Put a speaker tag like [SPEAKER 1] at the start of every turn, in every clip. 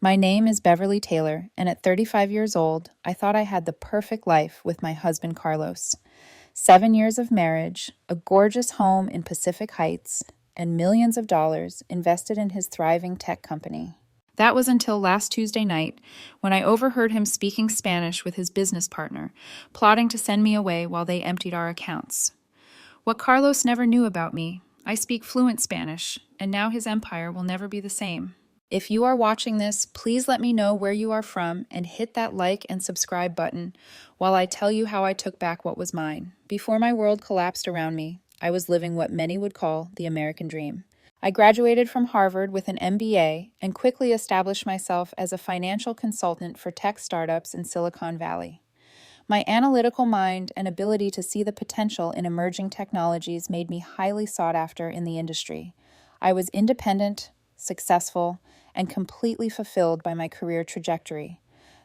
[SPEAKER 1] My name is Beverly Taylor, and at 35 years old, I thought I had the perfect life with my husband Carlos. 7 years of marriage, a gorgeous home in Pacific Heights, and millions of dollars invested in his thriving tech company. That was until last Tuesday night, when I overheard him speaking Spanish with his business partner, plotting to send me away while they emptied our accounts. What Carlos never knew about me, I speak fluent Spanish, and now his empire will never be the same. If you are watching this, please let me know where you are from and hit that like and subscribe button while I tell you how I took back what was mine. Before my world collapsed around me, I was living what many would call the American dream. I graduated from Harvard with an MBA and quickly established myself as a financial consultant for tech startups in Silicon Valley. My analytical mind and ability to see the potential in emerging technologies made me highly sought after in the industry. I was independent, successful, and completely fulfilled by my career trajectory.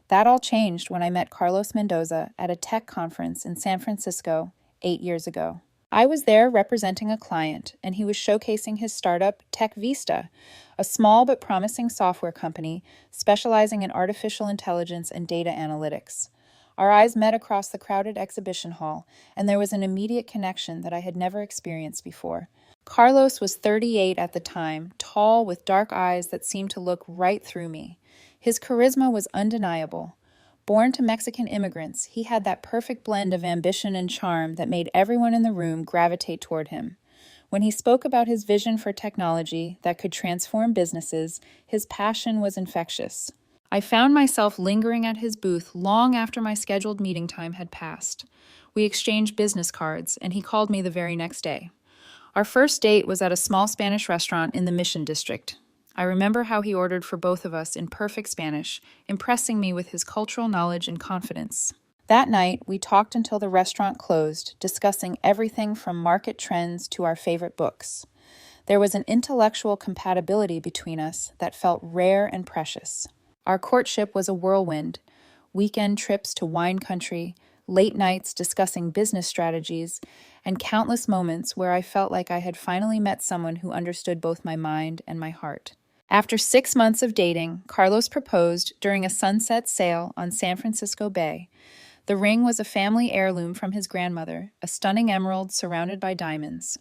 [SPEAKER 1] That all changed when I met Carlos Mendoza at a tech conference in San Francisco 8 years ago. I was there representing a client, and he was showcasing his startup, Tech Vista, a small but promising software company specializing in artificial intelligence and data analytics. Our eyes met across the crowded exhibition hall, and there was an immediate connection that I had never experienced before. Carlos was 38 at the time, tall with dark eyes that seemed to look right through me. His charisma was undeniable. Born to Mexican immigrants, he had that perfect blend of ambition and charm that made everyone in the room gravitate toward him. When he spoke about his vision for technology that could transform businesses, his passion was infectious. I found myself lingering at his booth long after my scheduled meeting time had passed. We exchanged business cards, and he called me the very next day. Our first date was at a small Spanish restaurant in the Mission District. I remember how he ordered for both of us in perfect Spanish, impressing me with his cultural knowledge and confidence. That night, we talked until the restaurant closed, discussing everything from market trends to our favorite books. There was an intellectual compatibility between us that felt rare and precious. Our courtship was a whirlwind. Weekend trips to wine country, late nights discussing business strategies, and countless moments where I felt like I had finally met someone who understood both my mind and my heart. After 6 months of dating, Carlos proposed during a sunset sail on San Francisco Bay. The ring was a family heirloom from his grandmother, a stunning emerald surrounded by diamonds.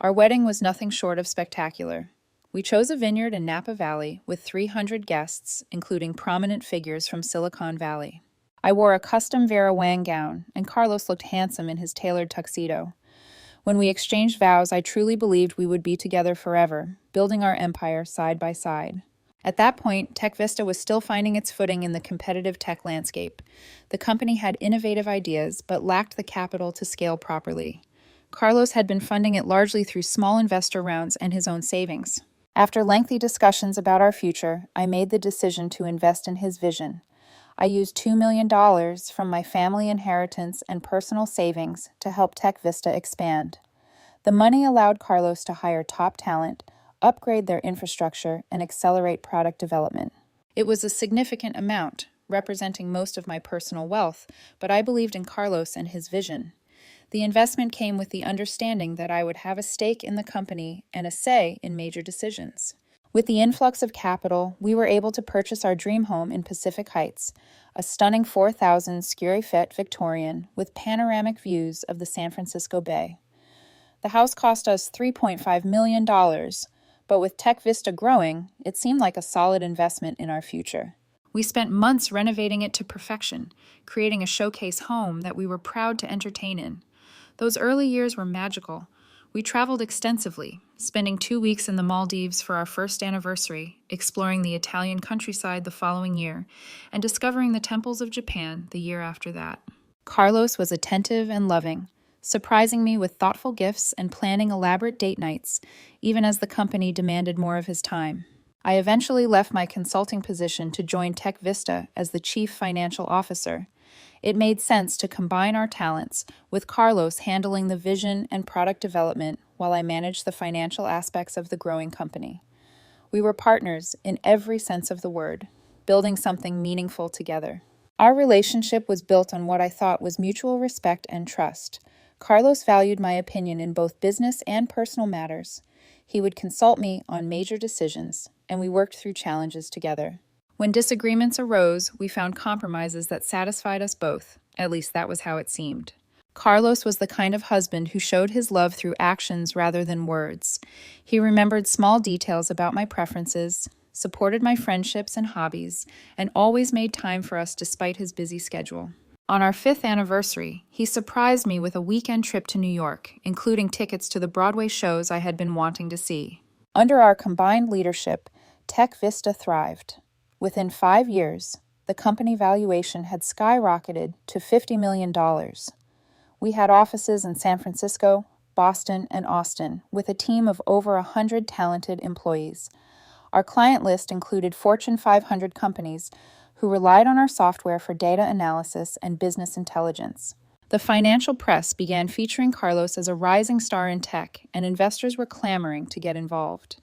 [SPEAKER 1] Our wedding was nothing short of spectacular. We chose a vineyard in Napa Valley with 300 guests, including prominent figures from Silicon Valley. I wore a custom Vera Wang gown, and Carlos looked handsome in his tailored tuxedo. When we exchanged vows, I truly believed we would be together forever, building our empire side by side. At that point, Tech Vista was still finding its footing in the competitive tech landscape. The company had innovative ideas, but lacked the capital to scale properly. Carlos had been funding it largely through small investor rounds and his own savings. After lengthy discussions about our future, I made the decision to invest in his vision. I used $2 million from my family inheritance and personal savings to help Tech Vista expand. The money allowed Carlos to hire top talent, upgrade their infrastructure, and accelerate product development. It was a significant amount, representing most of my personal wealth, but I believed in Carlos and his vision. The investment came with the understanding that I would have a stake in the company and a say in major decisions. With the influx of capital, we were able to purchase our dream home in Pacific Heights, a stunning 4,000 square-foot Victorian with panoramic views of the San Francisco Bay. The house cost us $3.5 million, but with Tech Vista growing, it seemed like a solid investment in our future. We spent months renovating it to perfection, creating a showcase home that we were proud to entertain in. Those early years were magical. We traveled extensively, spending 2 weeks in the Maldives for our first anniversary, exploring the Italian countryside the following year, and discovering the temples of Japan the year after that. Carlos was attentive and loving, surprising me with thoughtful gifts and planning elaborate date nights, even as the company demanded more of his time. I eventually left my consulting position to join Tech Vista as the chief financial officer. It made sense to combine our talents, with Carlos handling the vision and product development while I managed the financial aspects of the growing company. We were partners in every sense of the word, building something meaningful together. Our relationship was built on what I thought was mutual respect and trust. Carlos valued my opinion in both business and personal matters. He would consult me on major decisions, and we worked through challenges together. When disagreements arose, we found compromises that satisfied us both. At least that was how it seemed. Carlos was the kind of husband who showed his love through actions rather than words. He remembered small details about my preferences, supported my friendships and hobbies, and always made time for us despite his busy schedule. On our 5th anniversary, he surprised me with a weekend trip to New York, including tickets to the Broadway shows I had been wanting to see. Under our combined leadership, Tech Vista thrived. Within 5 years, the company valuation had skyrocketed to $50 million. We had offices in San Francisco, Boston, and Austin, with a team of over 100 talented employees. Our client list included Fortune 500 companies who relied on our software for data analysis and business intelligence. The financial press began featuring Carlos as a rising star in tech, and investors were clamoring to get involved.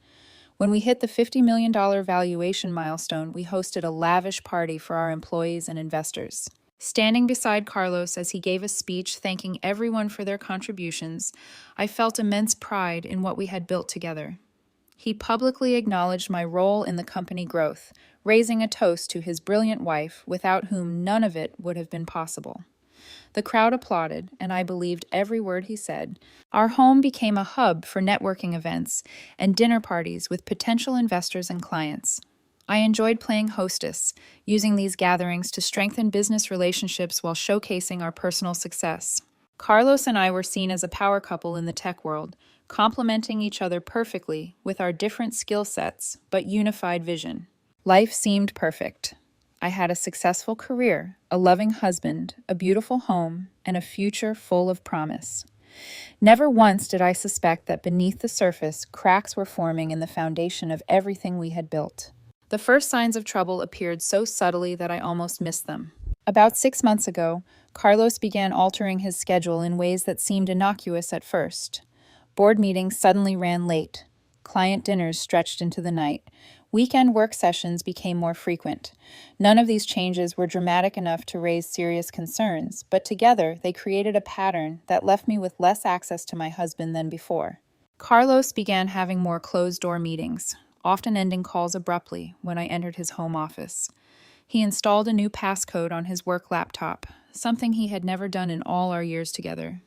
[SPEAKER 1] When we hit the $50 million valuation milestone, we hosted a lavish party for our employees and investors. Standing beside Carlos as he gave a speech thanking everyone for their contributions, I felt immense pride in what we had built together. He publicly acknowledged my role in the company growth, raising a toast to his brilliant wife, without whom none of it would have been possible. The crowd applauded, and I believed every word he said. Our home became a hub for networking events and dinner parties with potential investors and clients. I enjoyed playing hostess, using these gatherings to strengthen business relationships while showcasing our personal success. Carlos and I were seen as a power couple in the tech world, complementing each other perfectly with our different skill sets but unified vision. Life seemed perfect. I had a successful career, a loving husband, a beautiful home, and a future full of promise. Never once did I suspect that beneath the surface, cracks were forming in the foundation of everything we had built. The first signs of trouble appeared so subtly that I almost missed them. About 6 months ago, Carlos began altering his schedule in ways that seemed innocuous at first. Board meetings suddenly ran late. Client dinners stretched into the night. Weekend work sessions became more frequent. None of these changes were dramatic enough to raise serious concerns, but together they created a pattern that left me with less access to my husband than before. Carlos began having more closed-door meetings, often ending calls abruptly when I entered his home office. He installed a new passcode on his work laptop, something he had never done in all our years together.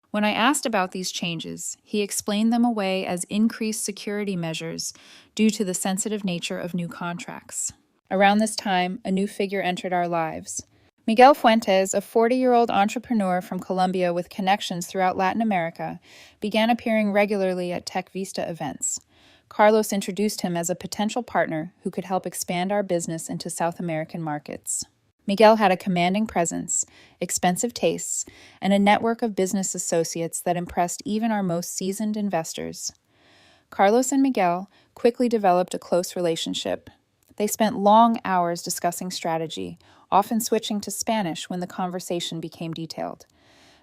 [SPEAKER 1] When I asked about these changes, he explained them away as increased security measures due to the sensitive nature of new contracts. Around this time, a new figure entered our lives. Miguel Fuentes, a 40-year-old entrepreneur from Colombia with connections throughout Latin America, began appearing regularly at Tech Vista events. Carlos introduced him as a potential partner who could help expand our business into South American markets. Miguel had a commanding presence, expensive tastes, and a network of business associates that impressed even our most seasoned investors. Carlos and Miguel quickly developed a close relationship. They spent long hours discussing strategy, often switching to Spanish when the conversation became detailed.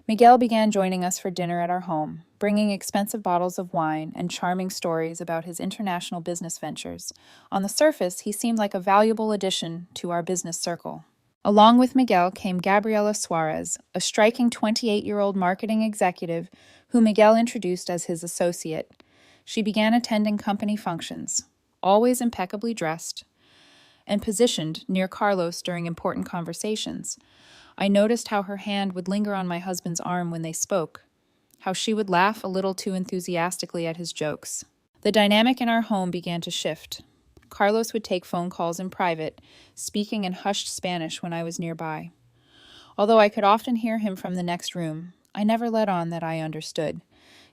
[SPEAKER 1] Miguel began joining us for dinner at our home, bringing expensive bottles of wine and charming stories about his international business ventures. On the surface, he seemed like a valuable addition to our business circle. Along with Miguel came Gabriela Suarez, a striking 28-year-old marketing executive who Miguel introduced as his associate. She began attending company functions, always impeccably dressed, and positioned near Carlos during important conversations. I noticed how her hand would linger on my husband's arm when they spoke, how she would laugh a little too enthusiastically at his jokes. The dynamic in our home began to shift. Carlos would take phone calls in private, speaking in hushed Spanish when I was nearby. Although I could often hear him from the next room, I never let on that I understood.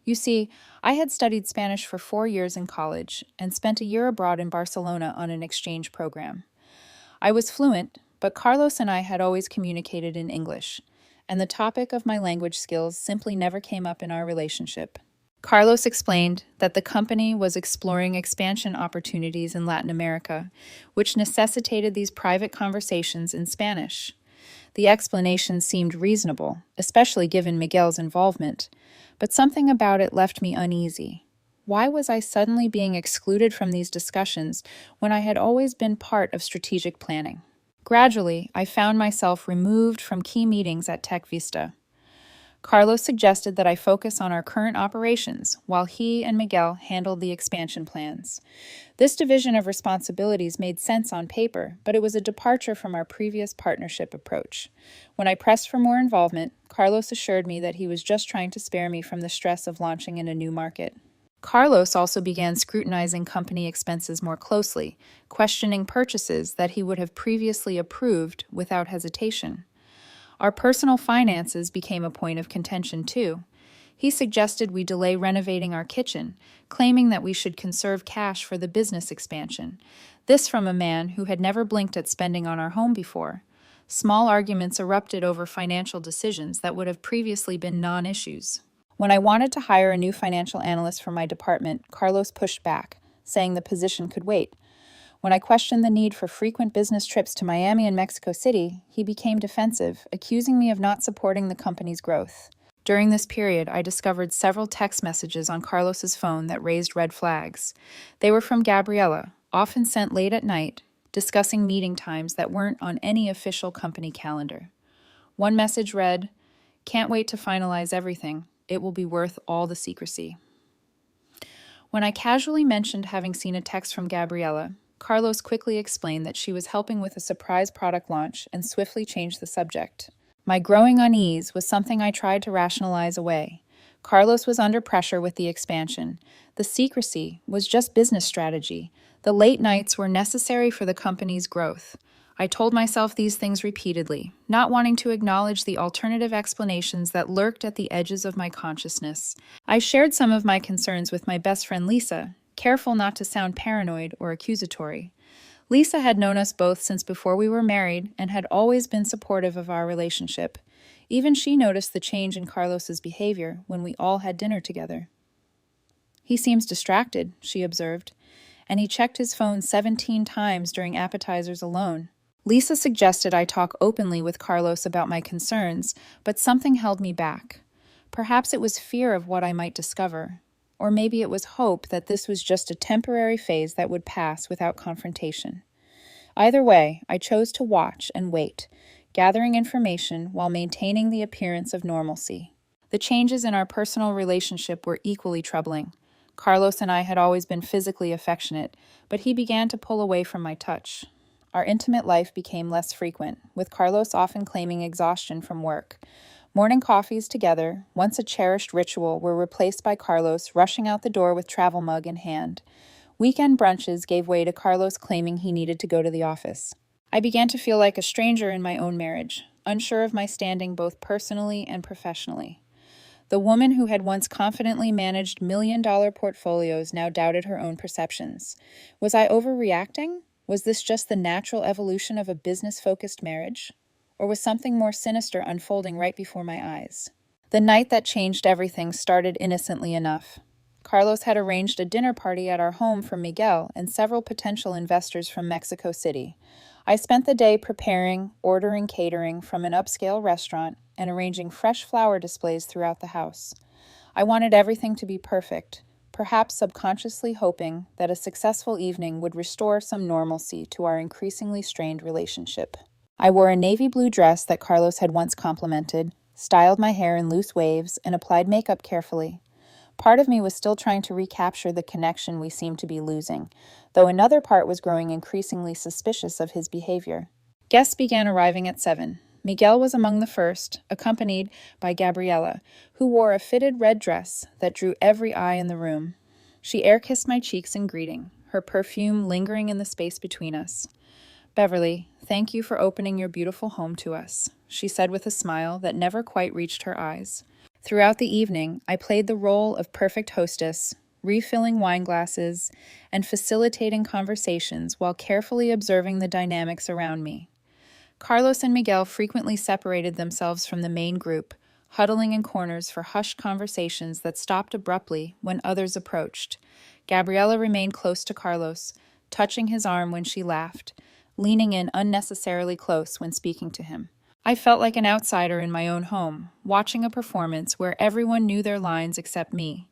[SPEAKER 1] You see, I had studied Spanish for 4 years in college and spent a year abroad in Barcelona on an exchange program. I was fluent, but Carlos and I had always communicated in English, and the topic of my language skills simply never came up in our relationship. Carlos explained that the company was exploring expansion opportunities in Latin America, which necessitated these private conversations in Spanish. The explanation seemed reasonable, especially given Miguel's involvement, but something about it left me uneasy. Why was I suddenly being excluded from these discussions when I had always been part of strategic planning? Gradually, I found myself removed from key meetings at Tech Vista. Carlos suggested that I focus on our current operations while he and Miguel handled the expansion plans. This division of responsibilities made sense on paper, but it was a departure from our previous partnership approach. When I pressed for more involvement, Carlos assured me that he was just trying to spare me from the stress of launching in a new market. Carlos also began scrutinizing company expenses more closely, questioning purchases that he would have previously approved without hesitation. Our personal finances became a point of contention, too. He suggested we delay renovating our kitchen, claiming that we should conserve cash for the business expansion. This from a man who had never blinked at spending on our home before. Small arguments erupted over financial decisions that would have previously been non-issues. When I wanted to hire a new financial analyst for my department, Carlos pushed back, saying the position could wait. When I questioned the need for frequent business trips to Miami and Mexico City, he became defensive, accusing me of not supporting the company's growth. During this period, I discovered several text messages on Carlos's phone that raised red flags. They were from Gabriela, often sent late at night, discussing meeting times that weren't on any official company calendar. One message read, "Can't wait to finalize everything. It will be worth all the secrecy." When I casually mentioned having seen a text from Gabriela, Carlos quickly explained that she was helping with a surprise product launch and swiftly changed the subject. My growing unease was something I tried to rationalize away. Carlos was under pressure with the expansion. The secrecy was just business strategy. The late nights were necessary for the company's growth. I told myself these things repeatedly, not wanting to acknowledge the alternative explanations that lurked at the edges of my consciousness. I shared some of my concerns with my best friend Lisa, careful not to sound paranoid or accusatory. Lisa had known us both since before we were married and had always been supportive of our relationship. Even she noticed the change in Carlos's behavior when we all had dinner together. "He seems distracted," she observed, "and he checked his phone 17 times during appetizers alone." Lisa suggested I talk openly with Carlos about my concerns, but something held me back. Perhaps it was fear of what I might discover. Or maybe it was hope that this was just a temporary phase that would pass without confrontation. Either way, I chose to watch and wait, gathering information while maintaining the appearance of normalcy. The changes in our personal relationship were equally troubling. Carlos and I had always been physically affectionate, but he began to pull away from my touch. Our intimate life became less frequent, with Carlos often claiming exhaustion from work. Morning coffees together, once a cherished ritual, were replaced by Carlos rushing out the door with travel mug in hand. Weekend brunches gave way to Carlos claiming he needed to go to the office. I began to feel like a stranger in my own marriage, unsure of my standing both personally and professionally. The woman who had once confidently managed million-dollar portfolios now doubted her own perceptions. Was I overreacting? Was this just the natural evolution of a business-focused marriage? Or was something more sinister unfolding right before my eyes? The night that changed everything started innocently enough. Carlos had arranged a dinner party at our home for Miguel and several potential investors from Mexico City. I spent the day preparing, ordering catering from an upscale restaurant, and arranging fresh flower displays throughout the house. I wanted everything to be perfect, perhaps subconsciously hoping that a successful evening would restore some normalcy to our increasingly strained relationship. I wore a navy blue dress that Carlos had once complimented, styled my hair in loose waves, and applied makeup carefully. Part of me was still trying to recapture the connection we seemed to be losing, though another part was growing increasingly suspicious of his behavior. Guests began arriving at 7. Miguel was among the first, accompanied by Gabriela, who wore a fitted red dress that drew every eye in the room. She air-kissed my cheeks in greeting, her perfume lingering in the space between us. "Beverly, thank you for opening your beautiful home to us," she said with a smile that never quite reached her eyes. Throughout the evening, I played the role of perfect hostess, refilling wine glasses and facilitating conversations while carefully observing the dynamics around me. Carlos and Miguel frequently separated themselves from the main group, huddling in corners for hushed conversations that stopped abruptly when others approached. Gabriela remained close to Carlos, touching his arm when she laughed, leaning in unnecessarily close when speaking to him. I felt like an outsider in my own home, watching a performance where everyone knew their lines except me.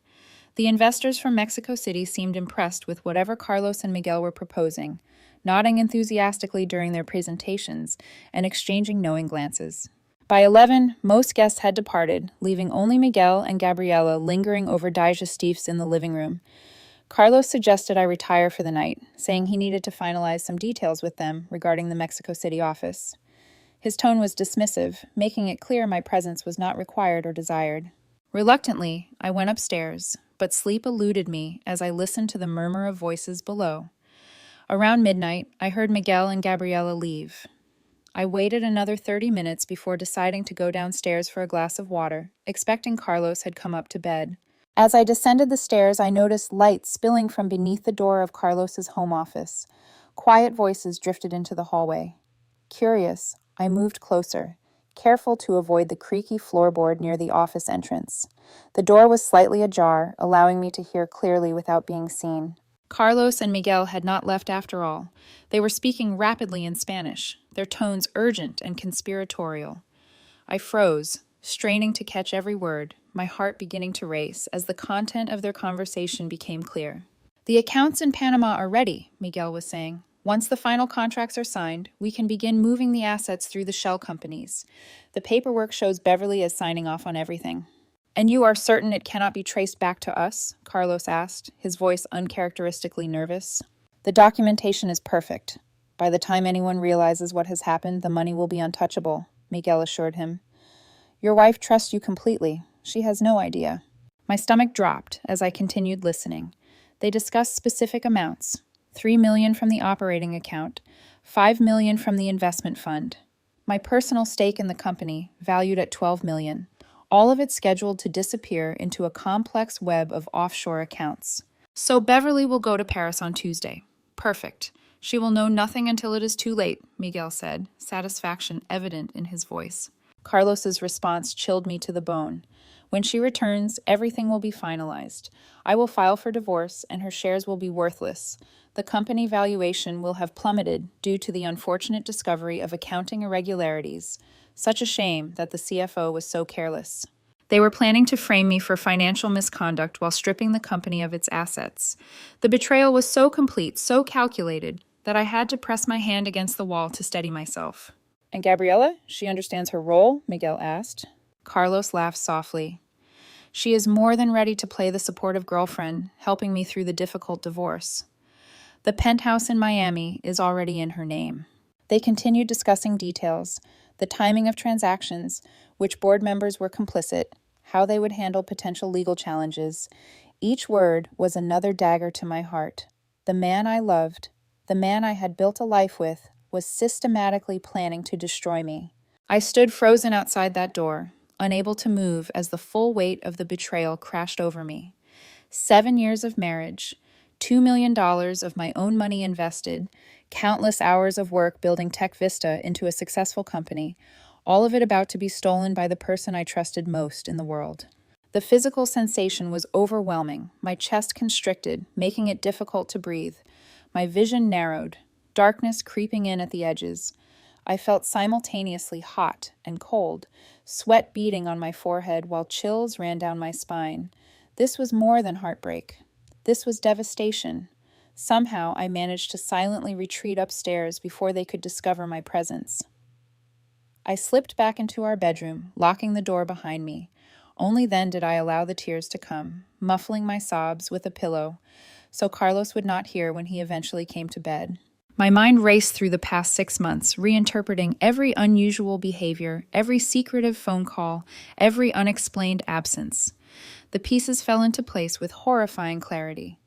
[SPEAKER 1] The investors from Mexico City seemed impressed with whatever Carlos and Miguel were proposing, nodding enthusiastically during their presentations and exchanging knowing glances. By 11, most guests had departed, leaving only Miguel and Gabriela lingering over digestifs in the living room. Carlos suggested I retire for the night, saying he needed to finalize some details with them regarding the Mexico City office. His tone was dismissive, making it clear my presence was not required or desired. Reluctantly, I went upstairs, but sleep eluded me as I listened to the murmur of voices below. Around midnight, I heard Miguel and Gabriela leave. I waited another 30 minutes before deciding to go downstairs for a glass of water, expecting Carlos had come up to bed. As I descended the stairs, I noticed light spilling from beneath the door of Carlos's home office. Quiet voices drifted into the hallway. Curious, I moved closer, careful to avoid the creaky floorboard near the office entrance. The door was slightly ajar, allowing me to hear clearly without being seen. Carlos and Miguel had not left after all. They were speaking rapidly in Spanish, their tones urgent and conspiratorial. I froze, straining to catch every word, my heart beginning to race as the content of their conversation became clear. "The accounts in Panama are ready," Miguel was saying. "Once the final contracts are signed, we can begin moving the assets through the shell companies. The paperwork shows Beverly as signing off on everything." "And you are certain it cannot be traced back to us?" Carlos asked, his voice uncharacteristically nervous. "The documentation is perfect. By the time anyone realizes what has happened, the money will be untouchable," Miguel assured him. "Your wife trusts you completely. She has no idea." My stomach dropped as I continued listening. They discussed specific amounts: $3 million from the operating account, $5 million from the investment fund. My personal stake in the company, valued at $12 million. All of it scheduled to disappear into a complex web of offshore accounts. "So Beverly will go to Paris on Tuesday. Perfect. She will know nothing until it is too late," Miguel said, satisfaction evident in his voice. Carlos's response chilled me to the bone. "When she returns, everything will be finalized. I will file for divorce, and her shares will be worthless. The company valuation will have plummeted due to the unfortunate discovery of accounting irregularities. Such a shame that the CFO was so careless. They were planning to frame me for financial misconduct while stripping the company of its assets. The betrayal was so complete, so calculated, that I had to press my hand against the wall to steady myself." "And Gabriela? She understands her role?" Miguel asked. Carlos laughed softly. "She is more than ready to play the supportive girlfriend, helping me through the difficult divorce. The penthouse in Miami is already in her name." They continued discussing details, the timing of transactions, which board members were complicit, how they would handle potential legal challenges. Each word was another dagger to my heart. The man I loved, the man I had built a life with, was systematically planning to destroy me. I stood frozen outside that door, unable to move as the full weight of the betrayal crashed over me. 7 years of marriage, $2 million of my own money invested, countless hours of work building Tech Vista into a successful company, all of it about to be stolen by the person I trusted most in the world. The physical sensation was overwhelming, my chest constricted, making it difficult to breathe. My vision narrowed, darkness creeping in at the edges. I felt simultaneously hot and cold, sweat beading on my forehead while chills ran down my spine. This was more than heartbreak. This was devastation. Somehow I managed to silently retreat upstairs before they could discover my presence. I slipped back into our bedroom, locking the door behind me. Only then did I allow the tears to come, muffling my sobs with a pillow, so Carlos would not hear when he eventually came to bed. My mind raced through the past 6 months, reinterpreting every unusual behavior, every secretive phone call, every unexplained absence. The pieces fell into place with horrifying clarity.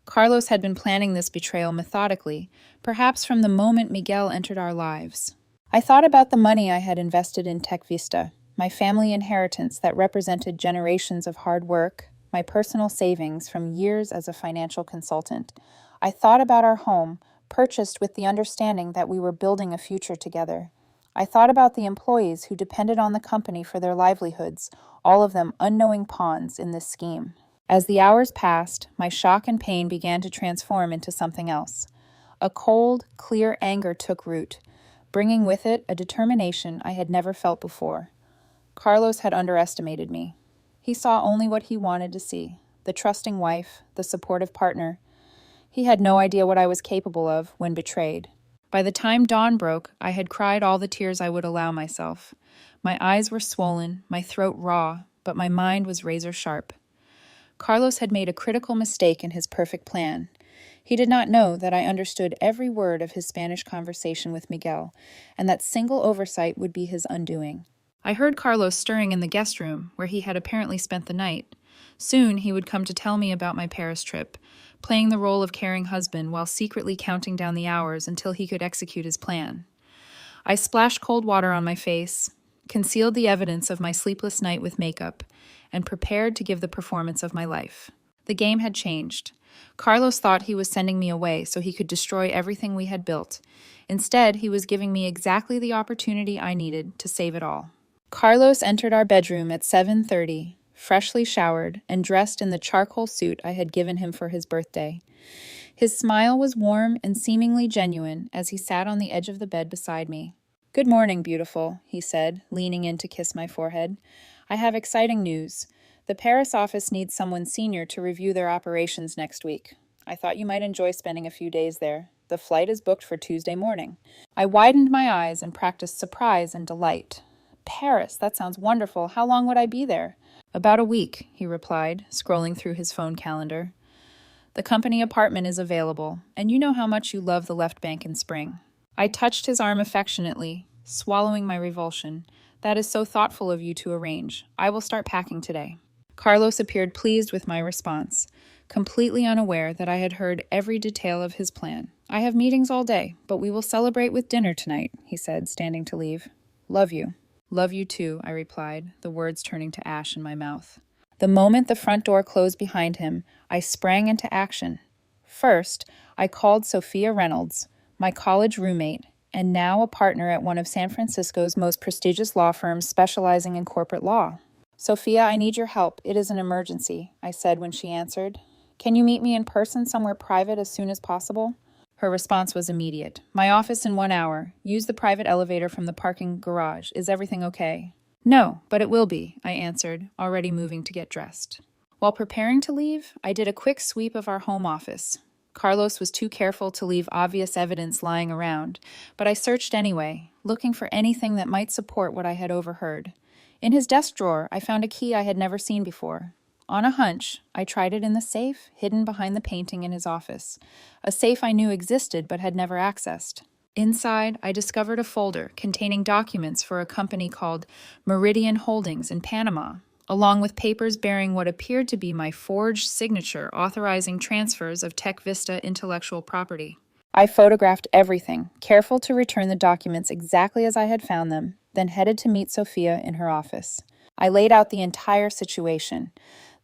[SPEAKER 1] Carlos had been planning this betrayal methodically, perhaps from the moment Miguel entered our lives. I thought about the money I had invested in Tech Vista, my family inheritance that represented generations of hard work, my personal savings from years as a financial consultant. I thought about our home, purchased with the understanding that we were building a future together. I thought about the employees who depended on the company for their livelihoods, all of them unknowing pawns in this scheme. As the hours passed, my shock and pain began to transform into something else. A cold, clear anger took root, bringing with it a determination I had never felt before. Carlos had underestimated me. He saw only what he wanted to see, the trusting wife, the supportive partner. He had no idea what I was capable of when betrayed. By the time dawn broke, I had cried all the tears I would allow myself. My eyes were swollen, my throat raw, but my mind was razor sharp. Carlos had made a critical mistake in his perfect plan. He did not know that I understood every word of his Spanish conversation with Miguel, and that single oversight would be his undoing. I heard Carlos stirring in the guest room, where he had apparently spent the night. Soon he would come to tell me about my Paris trip, playing the role of caring husband while secretly counting down the hours until he could execute his plan. I splashed cold water on my face, concealed the evidence of my sleepless night with makeup, and prepared to give the performance of my life. The game had changed. Carlos thought he was sending me away so he could destroy everything we had built. Instead, he was giving me exactly the opportunity I needed to save it all. Carlos entered our bedroom at 7:30, freshly showered and dressed in the charcoal suit I had given him for his birthday. His smile was warm and seemingly genuine as he sat on the edge of the bed beside me. "Good morning, beautiful," he said, leaning in to kiss my forehead. "I have exciting news. The Paris office needs someone senior to review their operations next week. I thought you might enjoy spending a few days there. The flight is booked for Tuesday morning." I widened my eyes and practiced surprise and delight. "Paris, that sounds wonderful. How long would I be there?" "About a week," he replied, scrolling through his phone calendar. "The company apartment is available, and you know how much you love the left bank in spring." I touched his arm affectionately, swallowing my revulsion. "That is so thoughtful of you to arrange. I will start packing today." Carlos appeared pleased with my response, completely unaware that I had heard every detail of his plan. "I have meetings all day, but we will celebrate with dinner tonight," he said, standing to leave. "Love you." "Love you too," I replied, the words turning to ash in my mouth. The moment the front door closed behind him, I sprang into action. First, I called Sophia Reynolds, my college roommate, and now a partner at one of San Francisco's most prestigious law firms specializing in corporate law. "Sophia, I need your help. It is an emergency," I said when she answered. "Can you meet me in person somewhere private as soon as possible?" Her response was immediate. "My office in 1 hour. Use the private elevator from the parking garage. Is everything okay?" "No, but it will be," I answered, already moving to get dressed. While preparing to leave, I did a quick sweep of our home office. Carlos was too careful to leave obvious evidence lying around, but I searched anyway, looking for anything that might support what I had overheard. In his desk drawer, I found a key I had never seen before. On a hunch, I tried it in the safe hidden behind the painting in his office, a safe I knew existed but had never accessed. Inside, I discovered a folder containing documents for a company called Meridian Holdings in Panama, along with papers bearing what appeared to be my forged signature authorizing transfers of Tech Vista intellectual property. I photographed everything, careful to return the documents exactly as I had found them, then headed to meet Sophia in her office. I laid out the entire situation,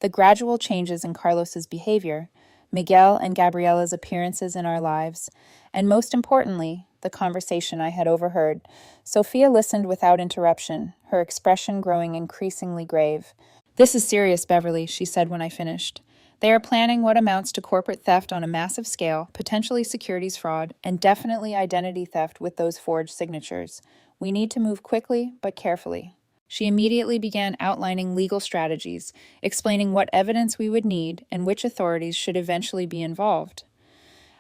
[SPEAKER 1] the gradual changes in Carlos's behavior, Miguel and Gabriella's appearances in our lives, and most importantly, the conversation I had overheard. Sophia listened without interruption, her expression growing increasingly grave. "This is serious, Beverly," she said when I finished. "They are planning what amounts to corporate theft on a massive scale, potentially securities fraud, and definitely identity theft with those forged signatures. We need to move quickly, but carefully." She immediately began outlining legal strategies, explaining what evidence we would need and which authorities should eventually be involved.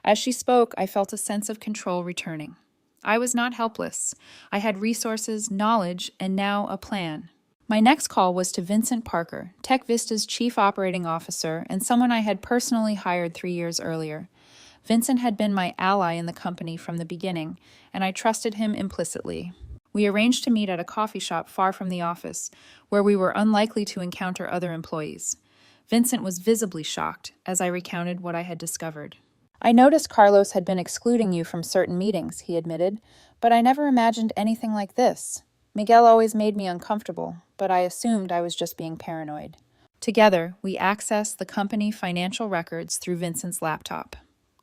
[SPEAKER 1] As she spoke, I felt a sense of control returning. I was not helpless. I had resources, knowledge, and now a plan. My next call was to Vincent Parker, Tech Vista's chief operating officer and someone I had personally hired 3 years earlier. Vincent had been my ally in the company from the beginning, and I trusted him implicitly. We arranged to meet at a coffee shop far from the office, where we were unlikely to encounter other employees. Vincent was visibly shocked as I recounted what I had discovered. "I noticed Carlos had been excluding you from certain meetings," he admitted, "but I never imagined anything like this. Miguel always made me uncomfortable, but I assumed I was just being paranoid." Together, we accessed the company financial records through Vincent's laptop.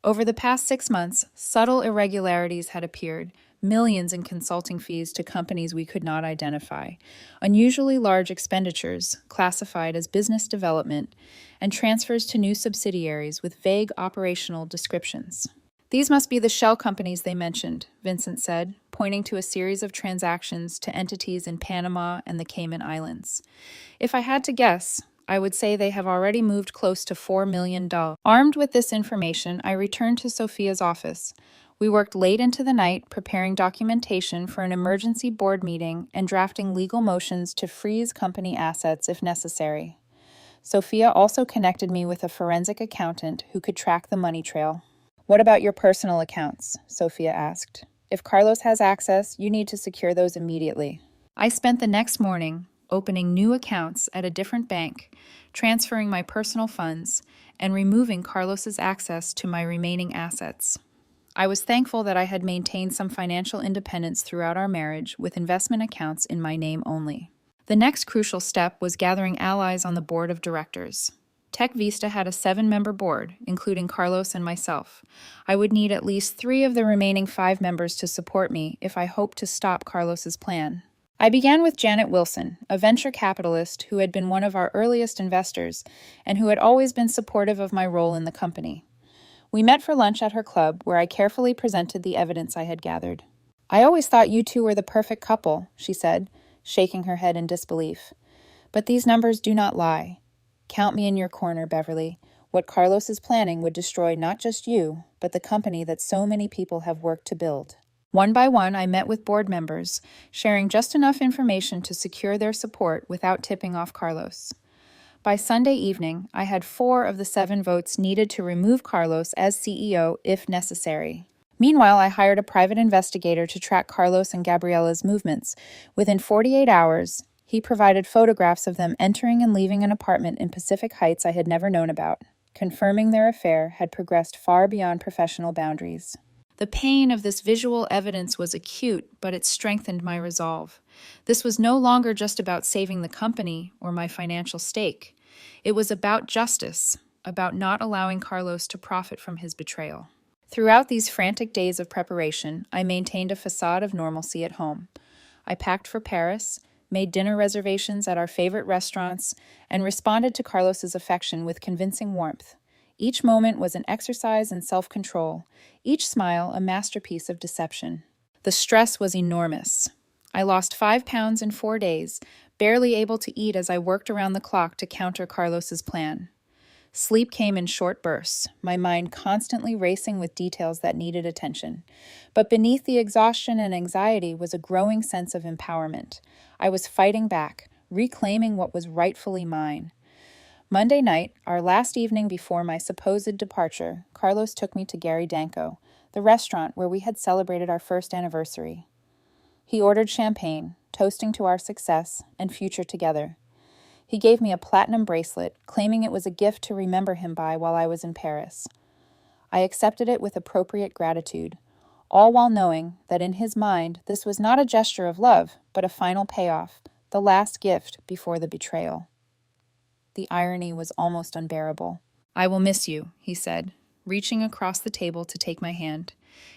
[SPEAKER 1] Over the past 6 months, subtle irregularities had appeared, millions in consulting fees to companies we could not identify, unusually large expenditures classified as business development, and transfers to new subsidiaries with vague operational descriptions. "These must be the shell companies they mentioned," Vincent said, pointing to a series of transactions to entities in Panama and the Cayman Islands. "If I had to guess, I would say they have already moved close to $4 million. Armed with this information, I returned to Sophia's office. We worked late into the night preparing documentation for an emergency board meeting and drafting legal motions to freeze company assets if necessary. Sophia also connected me with a forensic accountant who could track the money trail. "What about your personal accounts?" Sophia asked. "If Carlos has access, you need to secure those immediately." I spent the next morning opening new accounts at a different bank, transferring my personal funds, and removing Carlos's access to my remaining assets. I was thankful that I had maintained some financial independence throughout our marriage with investment accounts in my name only. The next crucial step was gathering allies on the board of directors. Tech Vista had a 7-member board, including Carlos and myself. I would need at least 3 of the remaining 5 members to support me if I hoped to stop Carlos's plan. I began with Janet Wilson, a venture capitalist who had been one of our earliest investors and who had always been supportive of my role in the company. We met for lunch at her club, where I carefully presented the evidence I had gathered. "I always thought you two were the perfect couple," she said, shaking her head in disbelief. "But these numbers do not lie. Count me in your corner, Beverly. What Carlos is planning would destroy not just you, but the company that so many people have worked to build." One by one, I met with board members, sharing just enough information to secure their support without tipping off Carlos. By Sunday evening, I had 4 of the 7 votes needed to remove Carlos as CEO if necessary. Meanwhile, I hired a private investigator to track Carlos and Gabriella's movements. Within 48 hours, he provided photographs of them entering and leaving an apartment in Pacific Heights I had never known about, confirming their affair had progressed far beyond professional boundaries. The pain of this visual evidence was acute, but it strengthened my resolve. This was no longer just about saving the company or my financial stake. It was about justice, about not allowing Carlos to profit from his betrayal. Throughout these frantic days of preparation, I maintained a facade of normalcy at home. I packed for Paris, made dinner reservations at our favorite restaurants, and responded to Carlos's affection with convincing warmth. Each moment was an exercise in self-control, each smile a masterpiece of deception. The stress was enormous. I lost 5 pounds in 4 days, barely able to eat as I worked around the clock to counter Carlos's plan. Sleep came in short bursts, my mind constantly racing with details that needed attention. But beneath the exhaustion and anxiety was a growing sense of empowerment. I was fighting back, reclaiming what was rightfully mine. Monday night, our last evening before my supposed departure, Carlos took me to Gary Danko, the restaurant where we had celebrated our first anniversary. He ordered champagne, toasting to our success and future together. He gave me a platinum bracelet, claiming it was a gift to remember him by while I was in Paris. I accepted it with appropriate gratitude, all while knowing that in his mind this was not a gesture of love, but a final payoff, the last gift before the betrayal. The irony was almost unbearable. "I will miss you," he said, reaching across the table to take my hand.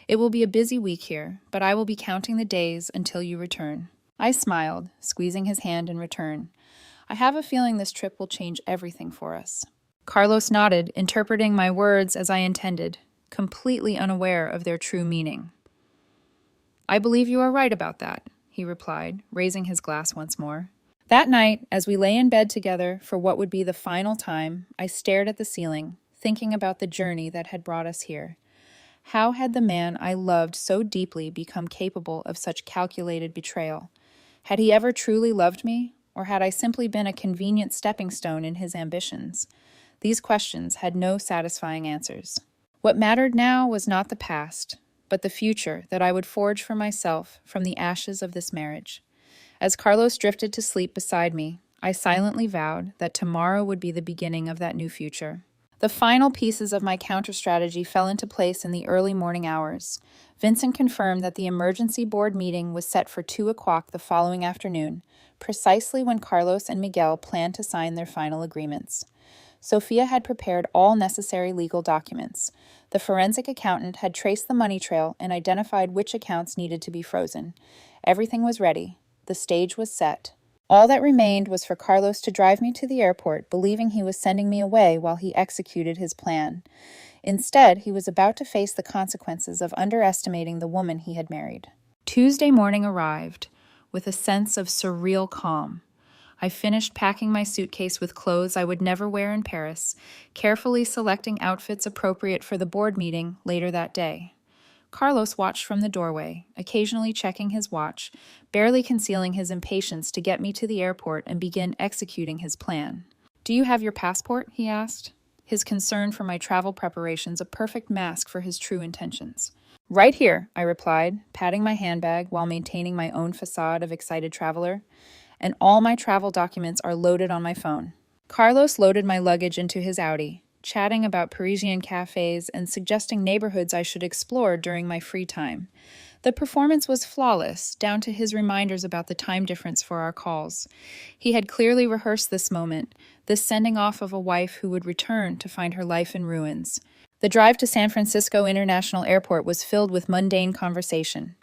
[SPEAKER 1] "It will be a busy week here, but I will be counting the days until you return." I smiled, squeezing his hand in return. "I have a feeling this trip will change everything for us." Carlos nodded, interpreting my words as I intended, completely unaware of their true meaning. "I believe you are right about that," he replied, raising his glass once more. That night, as we lay in bed together for what would be the final time, I stared at the ceiling, thinking about the journey that had brought us here. How had the man I loved so deeply become capable of such calculated betrayal? Had he ever truly loved me, or had I simply been a convenient stepping stone in his ambitions? These questions had no satisfying answers. What mattered now was not the past, but the future that I would forge for myself from the ashes of this marriage. As Carlos drifted to sleep beside me, I silently vowed that tomorrow would be the beginning of that new future. The final pieces of my counter-strategy fell into place in the early morning hours. Vincent confirmed that the emergency board meeting was set for 2 o'clock the following afternoon, precisely when Carlos and Miguel planned to sign their final agreements. Sophia had prepared all necessary legal documents. The forensic accountant had traced the money trail and identified which accounts needed to be frozen. Everything was ready. The stage was set. All that remained was for Carlos to drive me to the airport, believing he was sending me away while he executed his plan. Instead, he was about to face the consequences of underestimating the woman he had married. Tuesday morning arrived, with a sense of surreal calm. I finished packing my suitcase with clothes I would never wear in Paris, carefully selecting outfits appropriate for the board meeting later that day. Carlos watched from the doorway, occasionally checking his watch, barely concealing his impatience to get me to the airport and begin executing his plan. "Do you have your passport?" he asked, his concern for my travel preparations a perfect mask for his true intentions. "Right here," I replied, patting my handbag while maintaining my own facade of excited traveler. "And all my travel documents are loaded on my phone." Carlos loaded my luggage into his Audi, chatting about Parisian cafes and suggesting neighborhoods I should explore during my free time. The performance was flawless, down to his reminders about the time difference for our calls. He had clearly rehearsed this moment, this sending off of a wife who would return to find her life in ruins. The drive to San Francisco International Airport was filled with mundane conversation.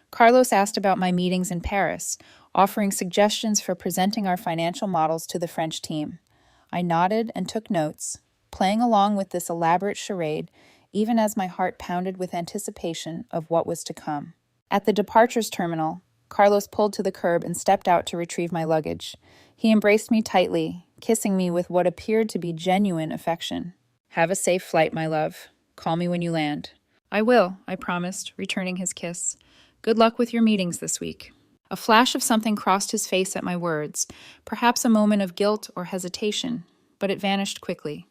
[SPEAKER 1] Carlos asked about my meetings in Paris, offering suggestions for presenting our financial models to the French team. I nodded and took notes, playing along with this elaborate charade, even as my heart pounded with anticipation of what was to come. At the departures terminal, Carlos pulled to the curb and stepped out to retrieve my luggage. He embraced me tightly, kissing me with what appeared to be genuine affection. "Have a safe flight, my love. Call me when you land." "I will," I promised, returning his kiss. "Good luck with your meetings this week." A flash of something crossed his face at my words, perhaps a moment of guilt or hesitation, but it vanished quickly.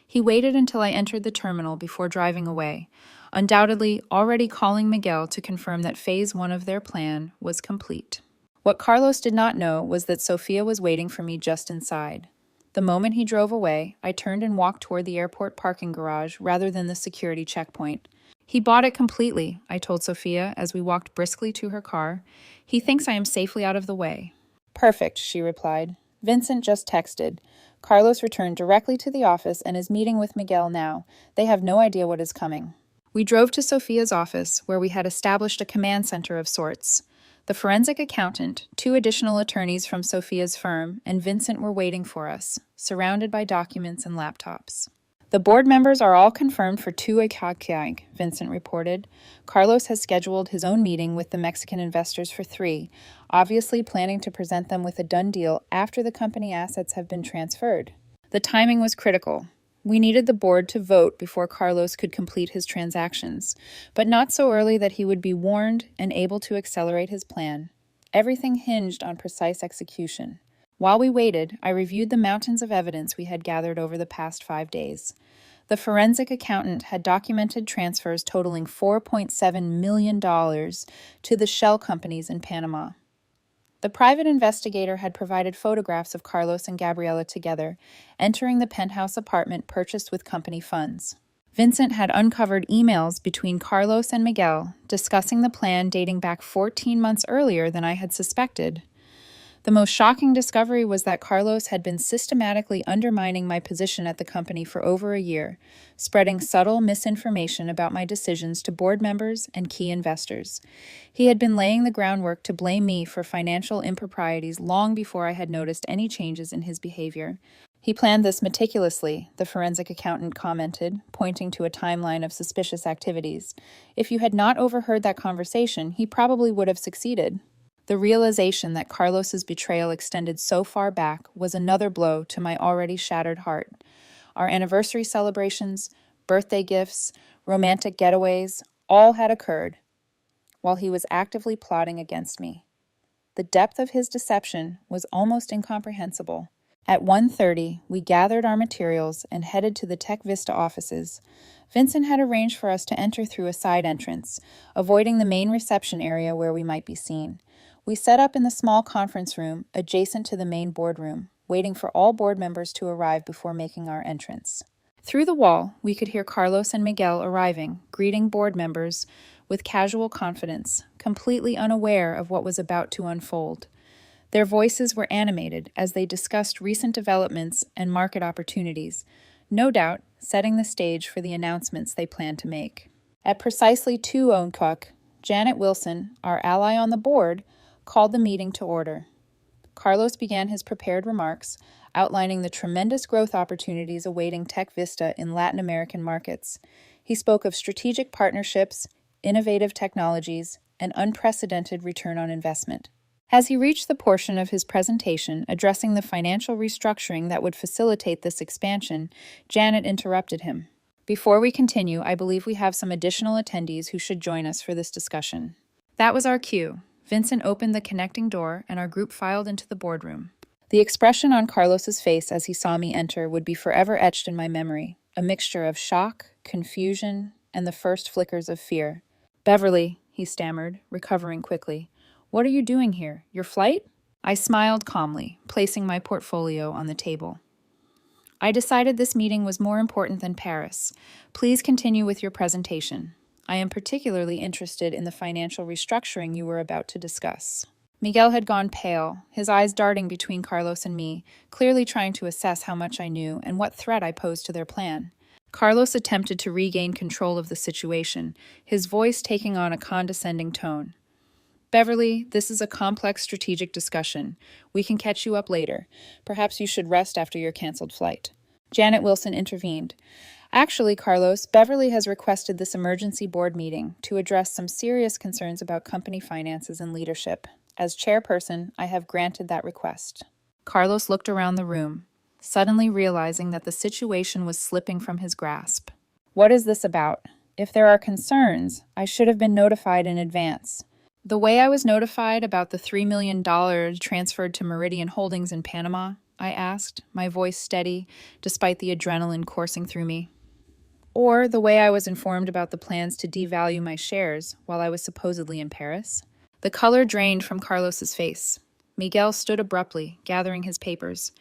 [SPEAKER 1] He waited until I entered the terminal before driving away, undoubtedly already calling Miguel to confirm that phase 1 of their plan was complete. What Carlos did not know was that Sofia was waiting for me just inside. The moment he drove away, I turned and walked toward the airport parking garage rather than the security checkpoint. "He bought it completely," I told Sophia as we walked briskly to her car. "He thinks I am safely out of the way." "Perfect," she replied. "Vincent just texted. Carlos returned directly to the office and is meeting with Miguel now. They have no idea what is coming." We drove to Sophia's office, where we had established a command center of sorts. The forensic accountant, 2 additional attorneys from Sophia's firm, and Vincent were waiting for us, surrounded by documents and laptops. "The board members are all confirmed for 2 o'clock," Vincent reported. "Carlos has scheduled his own meeting with the Mexican investors for 3, obviously planning to present them with a done deal after the company assets have been transferred." The timing was critical. We needed the board to vote before Carlos could complete his transactions, but not so early that he would be warned and able to accelerate his plan. Everything hinged on precise execution. While we waited, I reviewed the mountains of evidence we had gathered over the past 5 days. The forensic accountant had documented transfers totaling $4.7 million to the shell companies in Panama. The private investigator had provided photographs of Carlos and Gabriela together, entering the penthouse apartment purchased with company funds. Vincent had uncovered emails between Carlos and Miguel, discussing the plan dating back 14 months earlier than I had suspected. The most shocking discovery was that Carlos had been systematically undermining my position at the company for over a year, spreading subtle misinformation about my decisions to board members and key investors. He had been laying the groundwork to blame me for financial improprieties long before I had noticed any changes in his behavior. "He planned this meticulously," the forensic accountant commented, pointing to a timeline of suspicious activities. "If you had not overheard that conversation, he probably would have succeeded." The realization that Carlos's betrayal extended so far back was another blow to my already shattered heart. Our anniversary celebrations, birthday gifts, romantic getaways, all had occurred while he was actively plotting against me. The depth of his deception was almost incomprehensible. At 1:30, we gathered our materials and headed to the Tech Vista offices. Vincent had arranged for us to enter through a side entrance, avoiding the main reception area where we might be seen. We set up in the small conference room adjacent to the main boardroom, waiting for all board members to arrive before making our entrance. Through the wall, we could hear Carlos and Miguel arriving, greeting board members with casual confidence, completely unaware of what was about to unfold. Their voices were animated as they discussed recent developments and market opportunities, no doubt setting the stage for the announcements they planned to make. At precisely 2 o'clock, Janet Wilson, our ally on the board, called the meeting to order. Carlos began his prepared remarks, outlining the tremendous growth opportunities awaiting Tech Vista in Latin American markets. He spoke of strategic partnerships, innovative technologies, and unprecedented return on investment. As he reached the portion of his presentation addressing the financial restructuring that would facilitate this expansion, Janet interrupted him. Before we continue, I believe we have some additional attendees who should join us for this discussion. That was our cue. Vincent opened the connecting door, and our group filed into the boardroom. The expression on Carlos's face as he saw me enter would be forever etched in my memory, a mixture of shock, confusion, and the first flickers of fear. "Beverly," he stammered, recovering quickly. "What are you doing here? Your flight?" I smiled calmly, placing my portfolio on the table. "I decided this meeting was more important than Paris. Please continue with your presentation. I am particularly interested in the financial restructuring you were about to discuss." Miguel had gone pale, his eyes darting between Carlos and me, clearly trying to assess how much I knew and what threat I posed to their plan. Carlos attempted to regain control of the situation, his voice taking on a condescending tone. "Beverly, this is a complex strategic discussion. We can catch you up later. Perhaps you should rest after your canceled flight." Janet Wilson intervened. "Actually, Carlos, Beverly has requested this emergency board meeting to address some serious concerns about company finances and leadership. As chairperson, I have granted that request." Carlos looked around the room, suddenly realizing that the situation was slipping from his grasp. "What is this about? If there are concerns, I should have been notified in advance." "The way I was notified about the $3 million transferred to Meridian Holdings in Panama?" I asked, my voice steady, despite the adrenaline coursing through me. "Or the way I was informed about the plans to devalue my shares while I was supposedly in Paris?" The color drained from Carlos's face. Miguel stood abruptly, gathering his papers.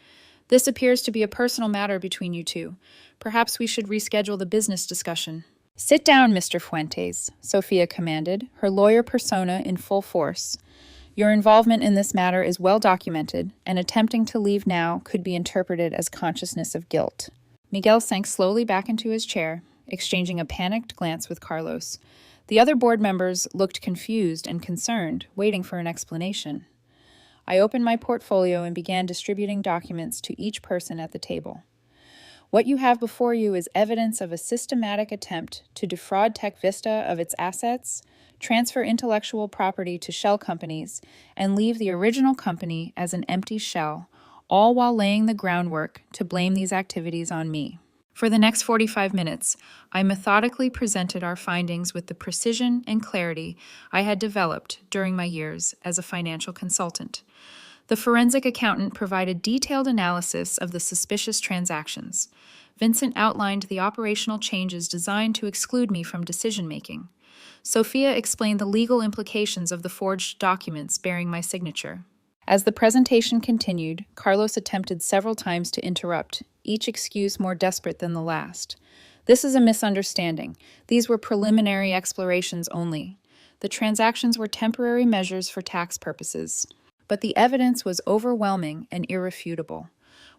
[SPEAKER 1] "This appears to be a personal matter between you two. Perhaps we should reschedule the business discussion." "Sit down, Mr. Fuentes," Sophia commanded, her lawyer persona in full force. "Your involvement in this matter is well documented, and attempting to leave now could be interpreted as consciousness of guilt." Miguel sank slowly back into his chair, exchanging a panicked glance with Carlos. The other board members looked confused and concerned, waiting for an explanation. I opened my portfolio and began distributing documents to each person at the table. "What you have before you is evidence of a systematic attempt to defraud Tech Vista of its assets, transfer intellectual property to shell companies, and leave the original company as an empty shell, all while laying the groundwork to blame these activities on me." For the next 45 minutes, I methodically presented our findings with the precision and clarity I had developed during my years as a financial consultant. The forensic accountant provided detailed analysis of the suspicious transactions. Vincent outlined the operational changes designed to exclude me from decision-making. Sophia explained the legal implications of the forged documents bearing my signature. As the presentation continued, Carlos attempted several times to interrupt, each excuse more desperate than the last. "This is a misunderstanding. These were preliminary explorations only. The transactions were temporary measures for tax purposes." But the evidence was overwhelming and irrefutable.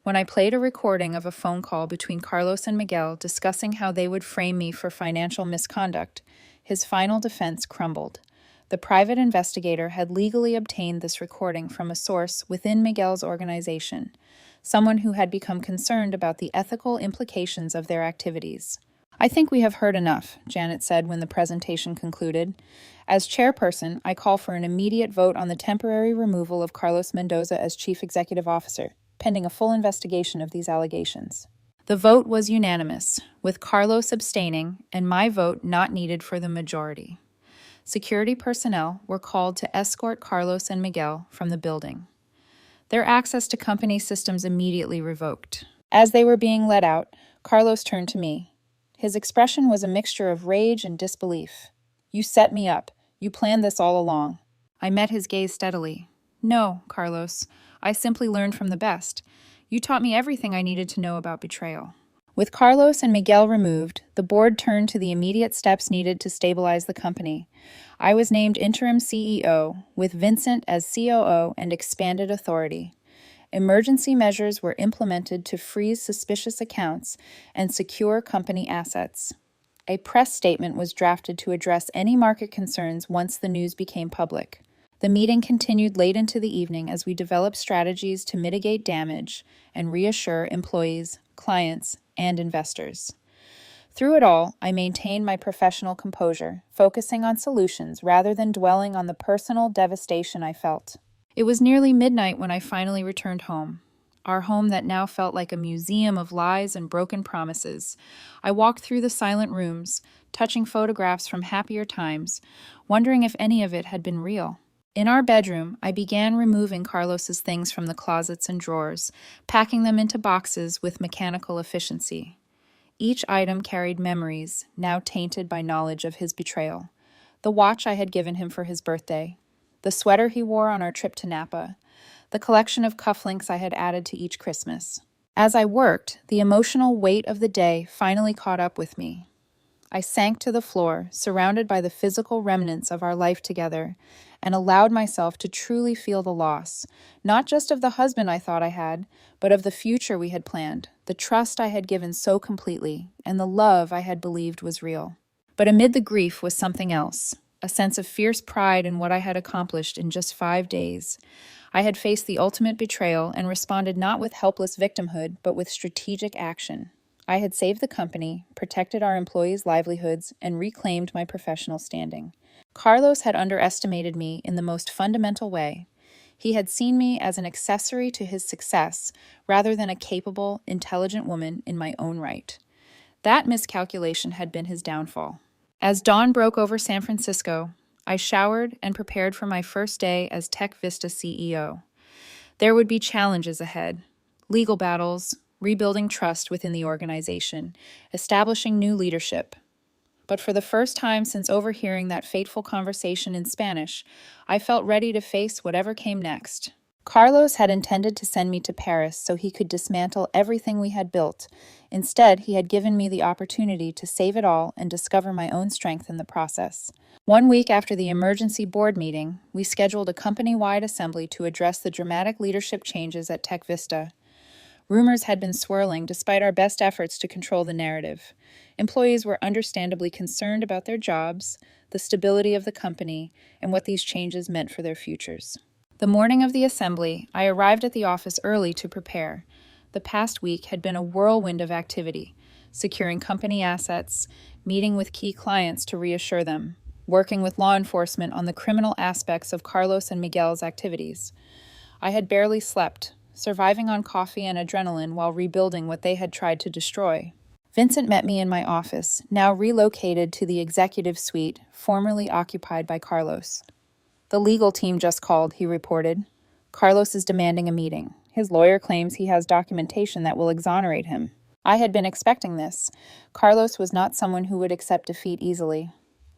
[SPEAKER 1] When I played a recording of a phone call between Carlos and Miguel discussing how they would frame me for financial misconduct, his final defense crumbled. The private investigator had legally obtained this recording from a source within Miguel's organization, someone who had become concerned about the ethical implications of their activities. "I think we have heard enough," Janet said when the presentation concluded. "As chairperson, I call for an immediate vote on the temporary removal of Carlos Mendoza as chief executive officer, pending a full investigation of these allegations." The vote was unanimous, with Carlos abstaining and my vote not needed for the majority. Security personnel were called to escort Carlos and Miguel from the building. Their access to company systems immediately revoked. As they were being let out, Carlos turned to me. His expression was a mixture of rage and disbelief. "You set me up. You planned this all along." I met his gaze steadily. "No, Carlos. I simply learned from the best. You taught me everything I needed to know about betrayal." With Carlos and Miguel removed, the board turned to the immediate steps needed to stabilize the company. I was named interim CEO, with Vincent as COO and expanded authority. Emergency measures were implemented to freeze suspicious accounts and secure company assets. A press statement was drafted to address any market concerns once the news became public. The meeting continued late into the evening as we developed strategies to mitigate damage and reassure employees, clients, and investors. Through it all, I maintained my professional composure, focusing on solutions rather than dwelling on the personal devastation I felt. It was nearly midnight when I finally returned home. our home that now felt like a museum of lies and broken promises. I walked through the silent rooms, touching photographs from happier times, wondering if any of it had been real. In our bedroom, I began removing Carlos's things from the closets and drawers, packing them into boxes with mechanical efficiency. Each item carried memories, now tainted by knowledge of his betrayal. The watch I had given him for his birthday, the sweater he wore on our trip to Napa, the collection of cufflinks I had added to each Christmas. As I worked, the emotional weight of the day finally caught up with me. I sank to the floor, surrounded by the physical remnants of our life together, and allowed myself to truly feel the loss, not just of the husband I thought I had, but of the future we had planned, the trust I had given so completely, and the love I had believed was real. But amid the grief was something else, a sense of fierce pride in what I had accomplished in just 5 days. I had faced the ultimate betrayal and responded not with helpless victimhood, but with strategic action. I had saved the company, protected our employees' livelihoods, and reclaimed my professional standing. Carlos had underestimated me in the most fundamental way. He had seen me as an accessory to his success, rather than a capable, intelligent woman in my own right. That miscalculation had been his downfall. As dawn broke over San Francisco, I showered and prepared for my first day as Tech Vista CEO. There would be challenges ahead, legal battles, rebuilding trust within the organization, establishing new leadership. But for the first time since overhearing that fateful conversation in Spanish, I felt ready to face whatever came next. Carlos had intended to send me to Paris so he could dismantle everything we had built. Instead, he had given me the opportunity to save it all and discover my own strength in the process. 1 week after the emergency board meeting, we scheduled a company-wide assembly to address the dramatic leadership changes at Tech Vista. Rumors had been swirling despite our best efforts to control the narrative. Employees were understandably concerned about their jobs, the stability of the company, and what these changes meant for their futures. The morning of the assembly, I arrived at the office early to prepare. The past week had been a whirlwind of activity, securing company assets, meeting with key clients to reassure them, working with law enforcement on the criminal aspects of Carlos and Miguel's activities. I had barely slept, surviving on coffee and adrenaline while rebuilding what they had tried to destroy. Vincent met me in my office, now relocated to the executive suite formerly occupied by Carlos. "The legal team just called," he reported. "Carlos is demanding a meeting. His lawyer claims he has documentation that will exonerate him." I had been expecting this. Carlos was not someone who would accept defeat easily.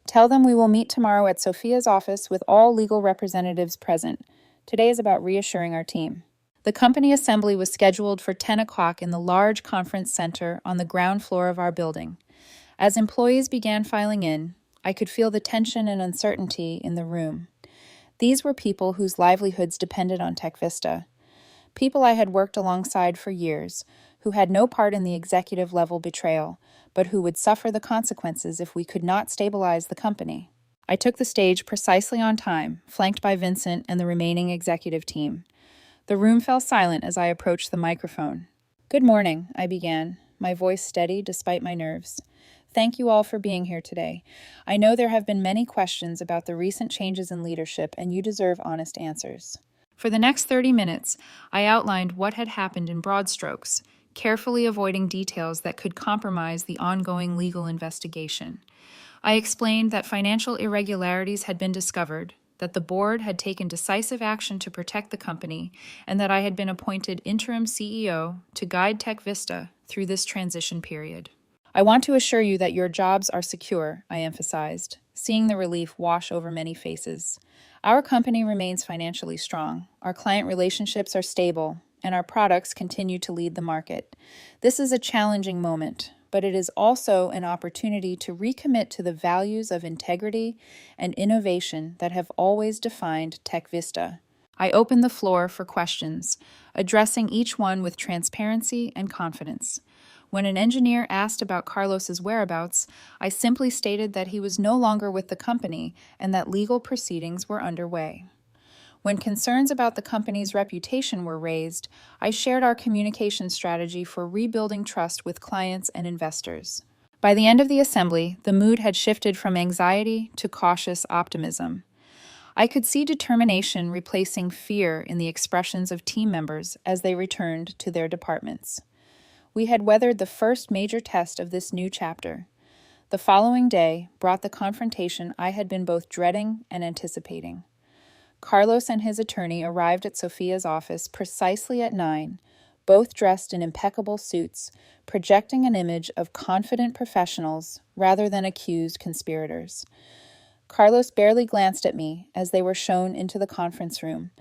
[SPEAKER 1] "Tell them we will meet tomorrow at Sophia's office with all legal representatives present. Today is about reassuring our team." The company assembly was scheduled for 10 o'clock in the large conference center on the ground floor of our building. As employees began filing in, I could feel the tension and uncertainty in the room. These were people whose livelihoods depended on Tech Vista. People I had worked alongside for years, who had no part in the executive-level betrayal, but who would suffer the consequences if we could not stabilize the company. I took the stage precisely on time, flanked by Vincent and the remaining executive team. The room fell silent as I approached the microphone. "Good morning," I began, my voice steady despite my nerves. "Thank you all for being here today. I know there have been many questions about the recent changes in leadership, and you deserve honest answers." For the next 30 minutes, I outlined what had happened in broad strokes, carefully avoiding details that could compromise the ongoing legal investigation. I explained that financial irregularities had been discovered, that the board had taken decisive action to protect the company, and that I had been appointed interim CEO to guide Tech Vista through this transition period. "I want to assure you that your jobs are secure," I emphasized, seeing the relief wash over many faces. "Our company remains financially strong, our client relationships are stable, and our products continue to lead the market. This is a challenging moment, but it is also an opportunity to recommit to the values of integrity and innovation that have always defined Tech Vista." I opened the floor for questions, addressing each one with transparency and confidence. When an engineer asked about Carlos's whereabouts, I simply stated that he was no longer with the company and that legal proceedings were underway. When concerns about the company's reputation were raised, I shared our communication strategy for rebuilding trust with clients and investors. By the end of the assembly, the mood had shifted from anxiety to cautious optimism. I could see determination replacing fear in the expressions of team members as they returned to their departments. We had weathered the first major test of this new chapter. The following day brought the confrontation I had been both dreading and anticipating. Carlos and his attorney arrived at Sophia's office precisely at 9, both dressed in impeccable suits, projecting an image of confident professionals rather than accused conspirators. Carlos barely glanced at me as they were shown into the conference room,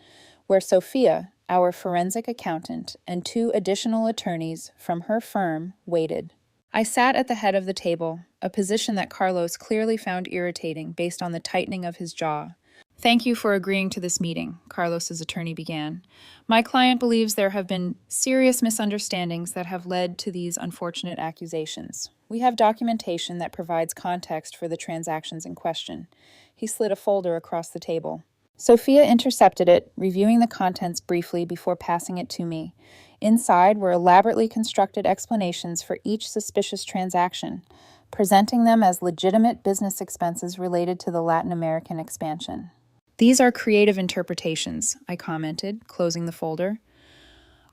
[SPEAKER 1] where Sophia, our forensic accountant, and 2 additional attorneys from her firm waited. I sat at the head of the table, a position that Carlos clearly found irritating based on the tightening of his jaw. "Thank you for agreeing to this meeting," Carlos's attorney began. "My client believes there have been serious misunderstandings that have led to these unfortunate accusations. We have documentation that provides context for the transactions in question." He slid a folder across the table. Sophia intercepted it, reviewing the contents briefly before passing it to me. Inside were elaborately constructed explanations for each suspicious transaction, presenting them as legitimate business expenses related to the Latin American expansion. "These are creative interpretations," I commented, closing the folder.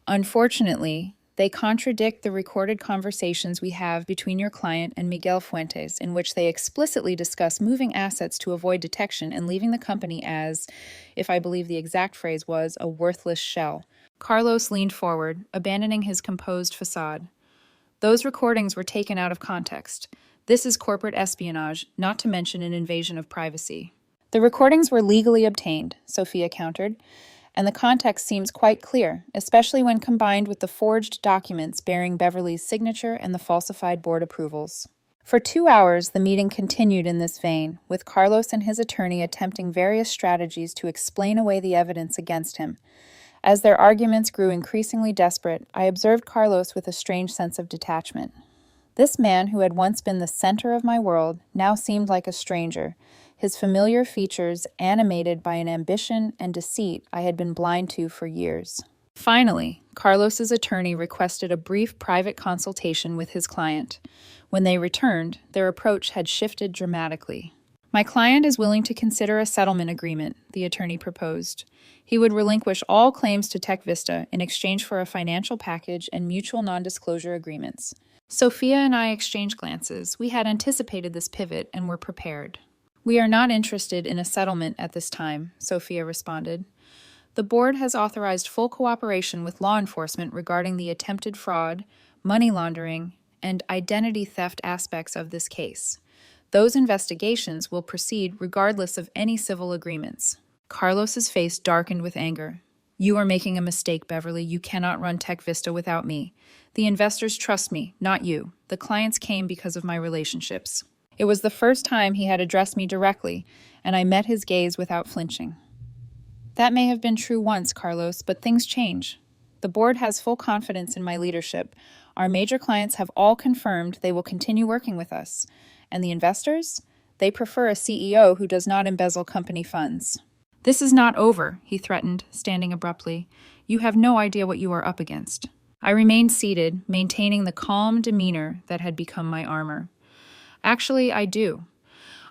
[SPEAKER 1] "Unfortunately, they contradict the recorded conversations we have between your client and Miguel Fuentes, in which they explicitly discuss moving assets to avoid detection and leaving the company as, if I believe the exact phrase was, a worthless shell." Carlos leaned forward, abandoning his composed facade. "Those recordings were taken out of context. This is corporate espionage, not to mention an invasion of privacy." "The recordings were legally obtained," Sophia countered, "and the context seems quite clear, especially when combined with the forged documents bearing Beverly's signature and the falsified board approvals." For 2 hours, the meeting continued in this vein, with Carlos and his attorney attempting various strategies to explain away the evidence against him. As their arguments grew increasingly desperate, I observed Carlos with a strange sense of detachment. This man, who had once been the center of my world, now seemed like a stranger, his familiar features animated by an ambition and deceit I had been blind to for years. Finally, Carlos's attorney requested a brief private consultation with his client. When they returned, their approach had shifted dramatically. "My client is willing to consider a settlement agreement," the attorney proposed. He would relinquish all claims to Tech Vista in exchange for a financial package and mutual non-disclosure agreements. Sophia and I exchanged glances. We had anticipated this pivot and were prepared. "We are not interested in a settlement at this time," Sophia responded. "The board has authorized full cooperation with law enforcement regarding the attempted fraud, money laundering, and identity theft aspects of this case. Those investigations will proceed regardless of any civil agreements." Carlos's face darkened with anger. "You are making a mistake, Beverly. You cannot run Tech Vista without me. The investors trust me, not you. The clients came because of my relationships." It was the first time he had addressed me directly, and I met his gaze without flinching. "That may have been true once, Carlos, but things change. The board has full confidence in my leadership. Our major clients have all confirmed they will continue working with us. And the investors? They prefer a CEO who does not embezzle company funds." "This is not over," he threatened, standing abruptly. "You have no idea what you are up against." I remained seated, maintaining the calm demeanor that had become my armor. "Actually, I do.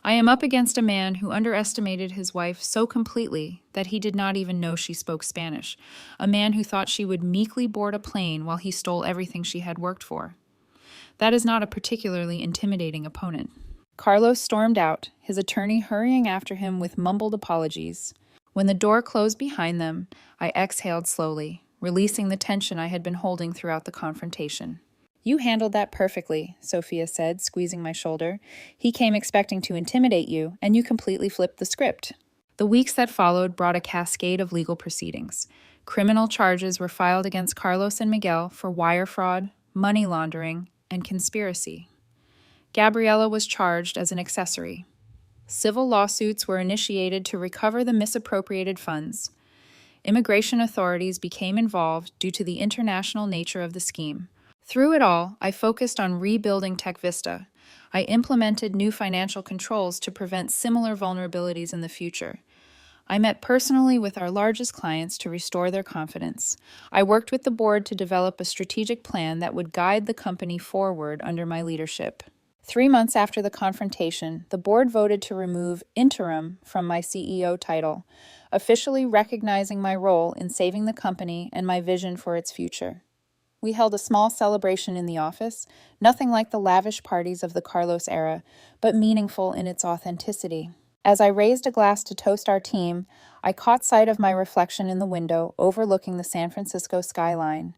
[SPEAKER 1] I am up against a man who underestimated his wife so completely that he did not even know she spoke Spanish, a man who thought she would meekly board a plane while he stole everything she had worked for. That is not a particularly intimidating opponent." Carlos stormed out, his attorney hurrying after him with mumbled apologies. When the door closed behind them, I exhaled slowly, releasing the tension I had been holding throughout the confrontation. "You handled that perfectly," Sophia said, squeezing my shoulder. "He came expecting to intimidate you, and you completely flipped the script." The weeks that followed brought a cascade of legal proceedings. Criminal charges were filed against Carlos and Miguel for wire fraud, money laundering, and conspiracy. Gabriela was charged as an accessory. Civil lawsuits were initiated to recover the misappropriated funds. Immigration authorities became involved due to the international nature of the scheme. Through it all, I focused on rebuilding Tech Vista. I implemented new financial controls to prevent similar vulnerabilities in the future. I met personally with our largest clients to restore their confidence. I worked with the board to develop a strategic plan that would guide the company forward under my leadership. 3 months after the confrontation, the board voted to remove interim from my CEO title, officially recognizing my role in saving the company and my vision for its future. We held a small celebration in the office, nothing like the lavish parties of the Carlos era, but meaningful in its authenticity. As I raised a glass to toast our team, I caught sight of my reflection in the window overlooking the San Francisco skyline.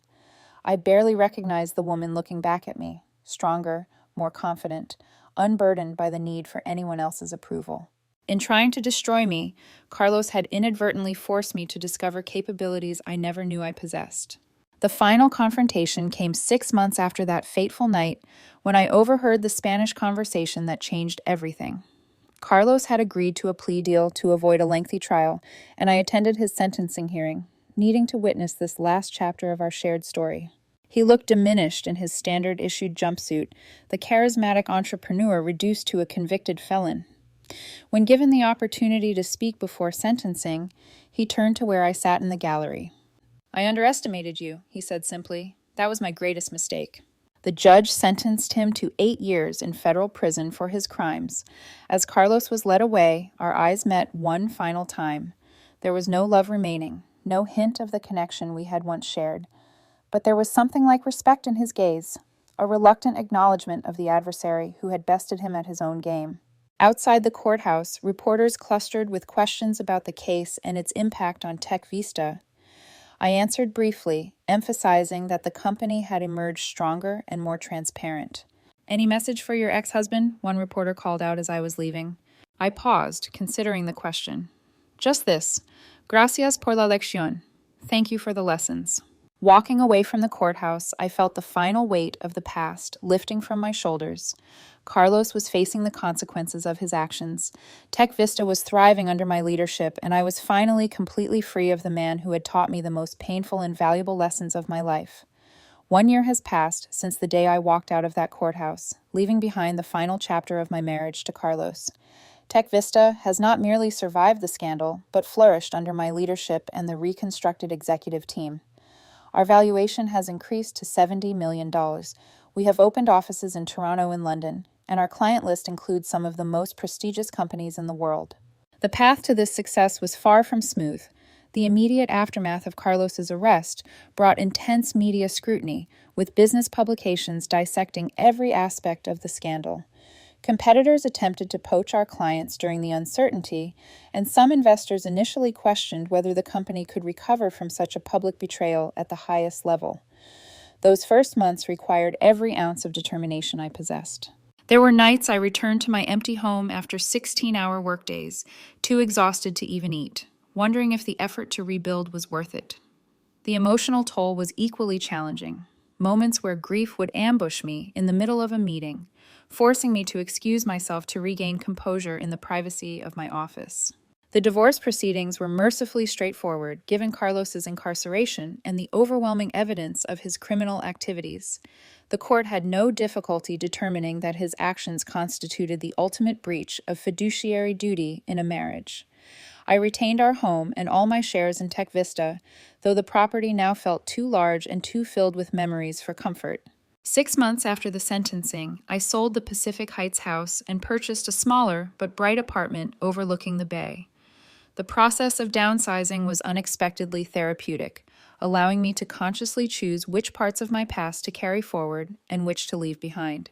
[SPEAKER 1] I barely recognized the woman looking back at me, stronger, more confident, unburdened by the need for anyone else's approval. In trying to destroy me, Carlos had inadvertently forced me to discover capabilities I never knew I possessed. The final confrontation came 6 months after that fateful night when I overheard the Spanish conversation that changed everything. Carlos had agreed to a plea deal to avoid a lengthy trial, and I attended his sentencing hearing, needing to witness this last chapter of our shared story. He looked diminished in his standard-issued jumpsuit, the charismatic entrepreneur reduced to a convicted felon. When given the opportunity to speak before sentencing, he turned to where I sat in the gallery. "I underestimated you," he said simply. "That was my greatest mistake." The judge sentenced him to 8 years in federal prison for his crimes. As Carlos was led away, our eyes met one final time. There was no love remaining, no hint of the connection we had once shared. But there was something like respect in his gaze, a reluctant acknowledgement of the adversary who had bested him at his own game. Outside the courthouse, reporters clustered with questions about the case and its impact on Tech Vista. I answered briefly, emphasizing that the company had emerged stronger and more transparent. "Any message for your ex-husband?" one reporter called out as I was leaving. I paused, considering the question. "Just this. Gracias por la lección. Thank you for the lessons." Walking away from the courthouse, I felt the final weight of the past lifting from my shoulders. Carlos was facing the consequences of his actions. Tech Vista was thriving under my leadership, and I was finally completely free of the man who had taught me the most painful and valuable lessons of my life. 1 year has passed since the day I walked out of that courthouse, leaving behind the final chapter of my marriage to Carlos. Tech Vista has not merely survived the scandal, but flourished under my leadership and the reconstructed executive team. Our valuation has increased to $70 million. We have opened offices in Toronto and London, and our client list includes some of the most prestigious companies in the world. The path to this success was far from smooth. The immediate aftermath of Carlos's arrest brought intense media scrutiny, with business publications dissecting every aspect of the scandal. Competitors attempted to poach our clients during the uncertainty, and some investors initially questioned whether the company could recover from such a public betrayal at the highest level. Those first months required every ounce of determination I possessed. There were nights I returned to my empty home after 16-hour workdays, too exhausted to even eat, wondering if the effort to rebuild was worth it. The emotional toll was equally challenging. Moments where grief would ambush me in the middle of a meeting, forcing me to excuse myself to regain composure in the privacy of my office. The divorce proceedings were mercifully straightforward, given Carlos's incarceration and the overwhelming evidence of his criminal activities. The court had no difficulty determining that his actions constituted the ultimate breach of fiduciary duty in a marriage. I retained our home and all my shares in Tech Vista, though the property now felt too large and too filled with memories for comfort. 6 months after the sentencing, I sold the Pacific Heights house and purchased a smaller but bright apartment overlooking the bay. The process of downsizing was unexpectedly therapeutic, allowing me to consciously choose which parts of my past to carry forward and which to leave behind.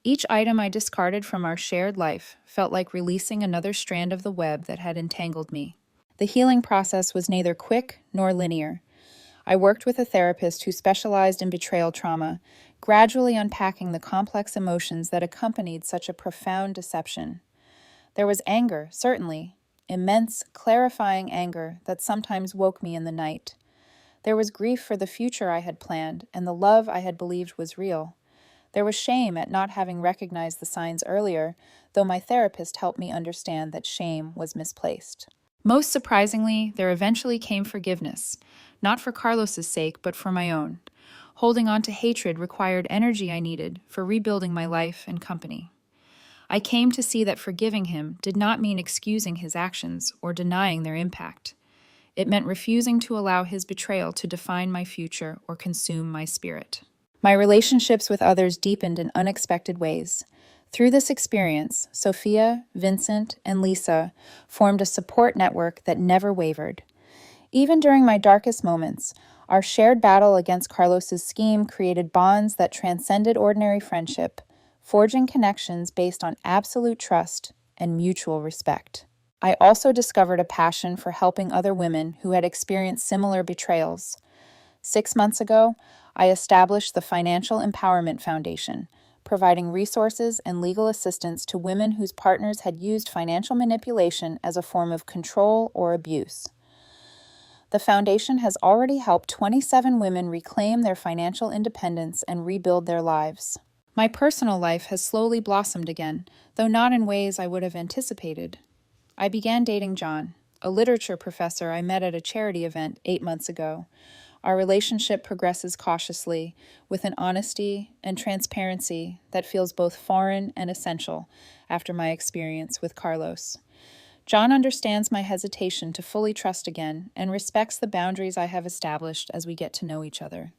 [SPEAKER 1] Each item I discarded from our shared life felt like releasing another strand of the web that had entangled me. The healing process was neither quick nor linear. I worked with a therapist who specialized in betrayal trauma, gradually unpacking the complex emotions that accompanied such a profound deception. There was anger, certainly, immense, clarifying anger that sometimes woke me in the night. There was grief for the future I had planned and the love I had believed was real. There was shame at not having recognized the signs earlier, though my therapist helped me understand that shame was misplaced. Most surprisingly, there eventually came forgiveness, not for Carlos's sake, but for my own. Holding on to hatred required energy I needed for rebuilding my life and company. I came to see that forgiving him did not mean excusing his actions or denying their impact. It meant refusing to allow his betrayal to define my future or consume my spirit. My relationships with others deepened in unexpected ways. Through this experience, Sophia, Vincent, and Lisa formed a support network that never wavered. Even during my darkest moments, our shared battle against Carlos's scheme created bonds that transcended ordinary friendship, forging connections based on absolute trust and mutual respect. I also discovered a passion for helping other women who had experienced similar betrayals. 6 months ago, I established the Financial Empowerment Foundation, providing resources and legal assistance to women whose partners had used financial manipulation as a form of control or abuse. The foundation has already helped 27 women reclaim their financial independence and rebuild their lives. My personal life has slowly blossomed again, though not in ways I would have anticipated. I began dating John, a literature professor I met at a charity event 8 months ago. Our relationship progresses cautiously, with an honesty and transparency that feels both foreign and essential after my experience with Carlos. John understands my hesitation to fully trust again and respects the boundaries I have established as we get to know each other.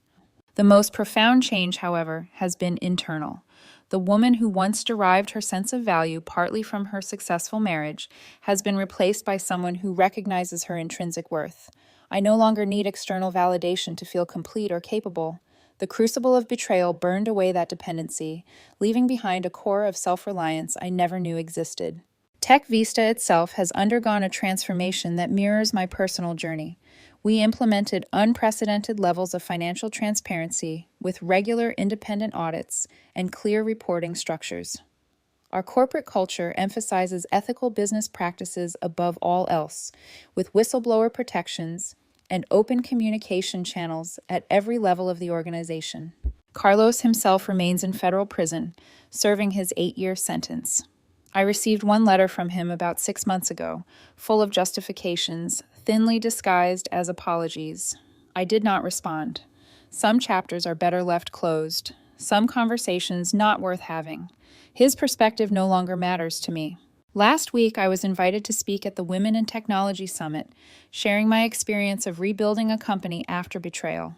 [SPEAKER 1] The most profound change, however, has been internal. The woman who once derived her sense of value partly from her successful marriage has been replaced by someone who recognizes her intrinsic worth. I no longer need external validation to feel complete or capable. The crucible of betrayal burned away that dependency, leaving behind a core of self-reliance I never knew existed. Tech Vista itself has undergone a transformation that mirrors my personal journey. We implemented unprecedented levels of financial transparency with regular independent audits and clear reporting structures. Our corporate culture emphasizes ethical business practices above all else, with whistleblower protections and open communication channels at every level of the organization. Carlos himself remains in federal prison, serving his 8-year sentence. I received one letter from him about 6 months ago, full of justifications, thinly disguised as apologies. I did not respond. Some chapters are better left closed, some conversations not worth having. His perspective no longer matters to me. Last week, I was invited to speak at the Women in Technology Summit, sharing my experience of rebuilding a company after betrayal.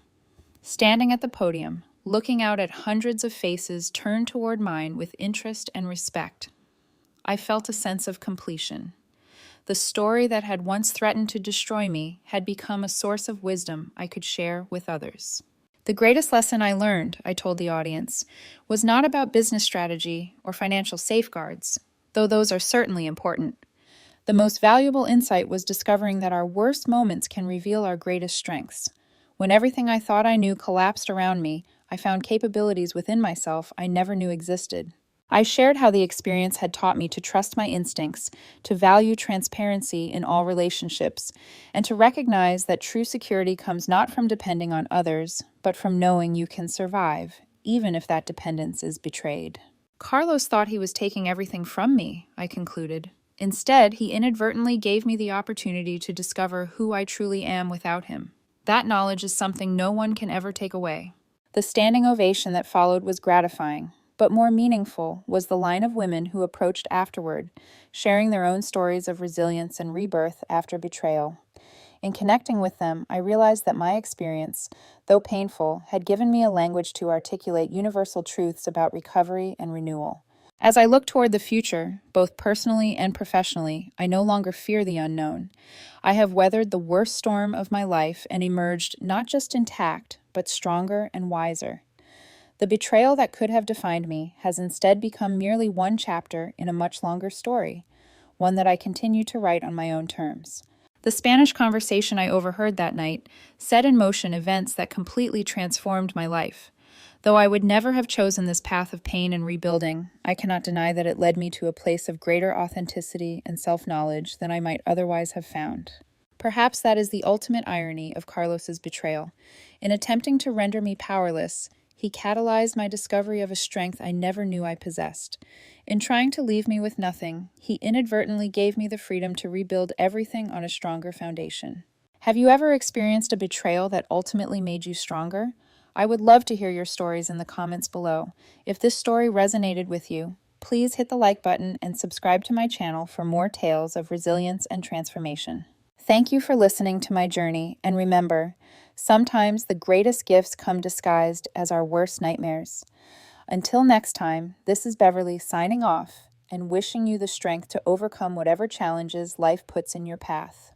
[SPEAKER 1] Standing at the podium, looking out at hundreds of faces turned toward mine with interest and respect, I felt a sense of completion. The story that had once threatened to destroy me had become a source of wisdom I could share with others. The greatest lesson I learned, I told the audience, was not about business strategy or financial safeguards, though those are certainly important. The most valuable insight was discovering that our worst moments can reveal our greatest strengths. When everything I thought I knew collapsed around me, I found capabilities within myself I never knew existed. I shared how the experience had taught me to trust my instincts, to value transparency in all relationships, and to recognize that true security comes not from depending on others, but from knowing you can survive, even if that dependence is betrayed. Carlos thought he was taking everything from me, I concluded. Instead, he inadvertently gave me the opportunity to discover who I truly am without him. That knowledge is something no one can ever take away. The standing ovation that followed was gratifying. But more meaningful was the line of women who approached afterward, sharing their own stories of resilience and rebirth after betrayal. In connecting with them, I realized that my experience, though painful, had given me a language to articulate universal truths about recovery and renewal. As I look toward the future, both personally and professionally, I no longer fear the unknown. I have weathered the worst storm of my life and emerged not just intact, but stronger and wiser. The betrayal that could have defined me has instead become merely one chapter in a much longer story, one that I continue to write on my own terms. The Spanish conversation I overheard that night set in motion events that completely transformed my life. Though I would never have chosen this path of pain and rebuilding, I cannot deny that it led me to a place of greater authenticity and self-knowledge than I might otherwise have found. Perhaps that is the ultimate irony of Carlos's betrayal. In attempting to render me powerless, he catalyzed my discovery of a strength I never knew I possessed. In trying to leave me with nothing, he inadvertently gave me the freedom to rebuild everything on a stronger foundation. Have you ever experienced a betrayal that ultimately made you stronger? I would love to hear your stories in the comments below. If this story resonated with you, please hit the like button and subscribe to my channel for more tales of resilience and transformation. Thank you for listening to my journey, and remember, sometimes the greatest gifts come disguised as our worst nightmares. Until next time, this is Beverly signing off and wishing you the strength to overcome whatever challenges life puts in your path.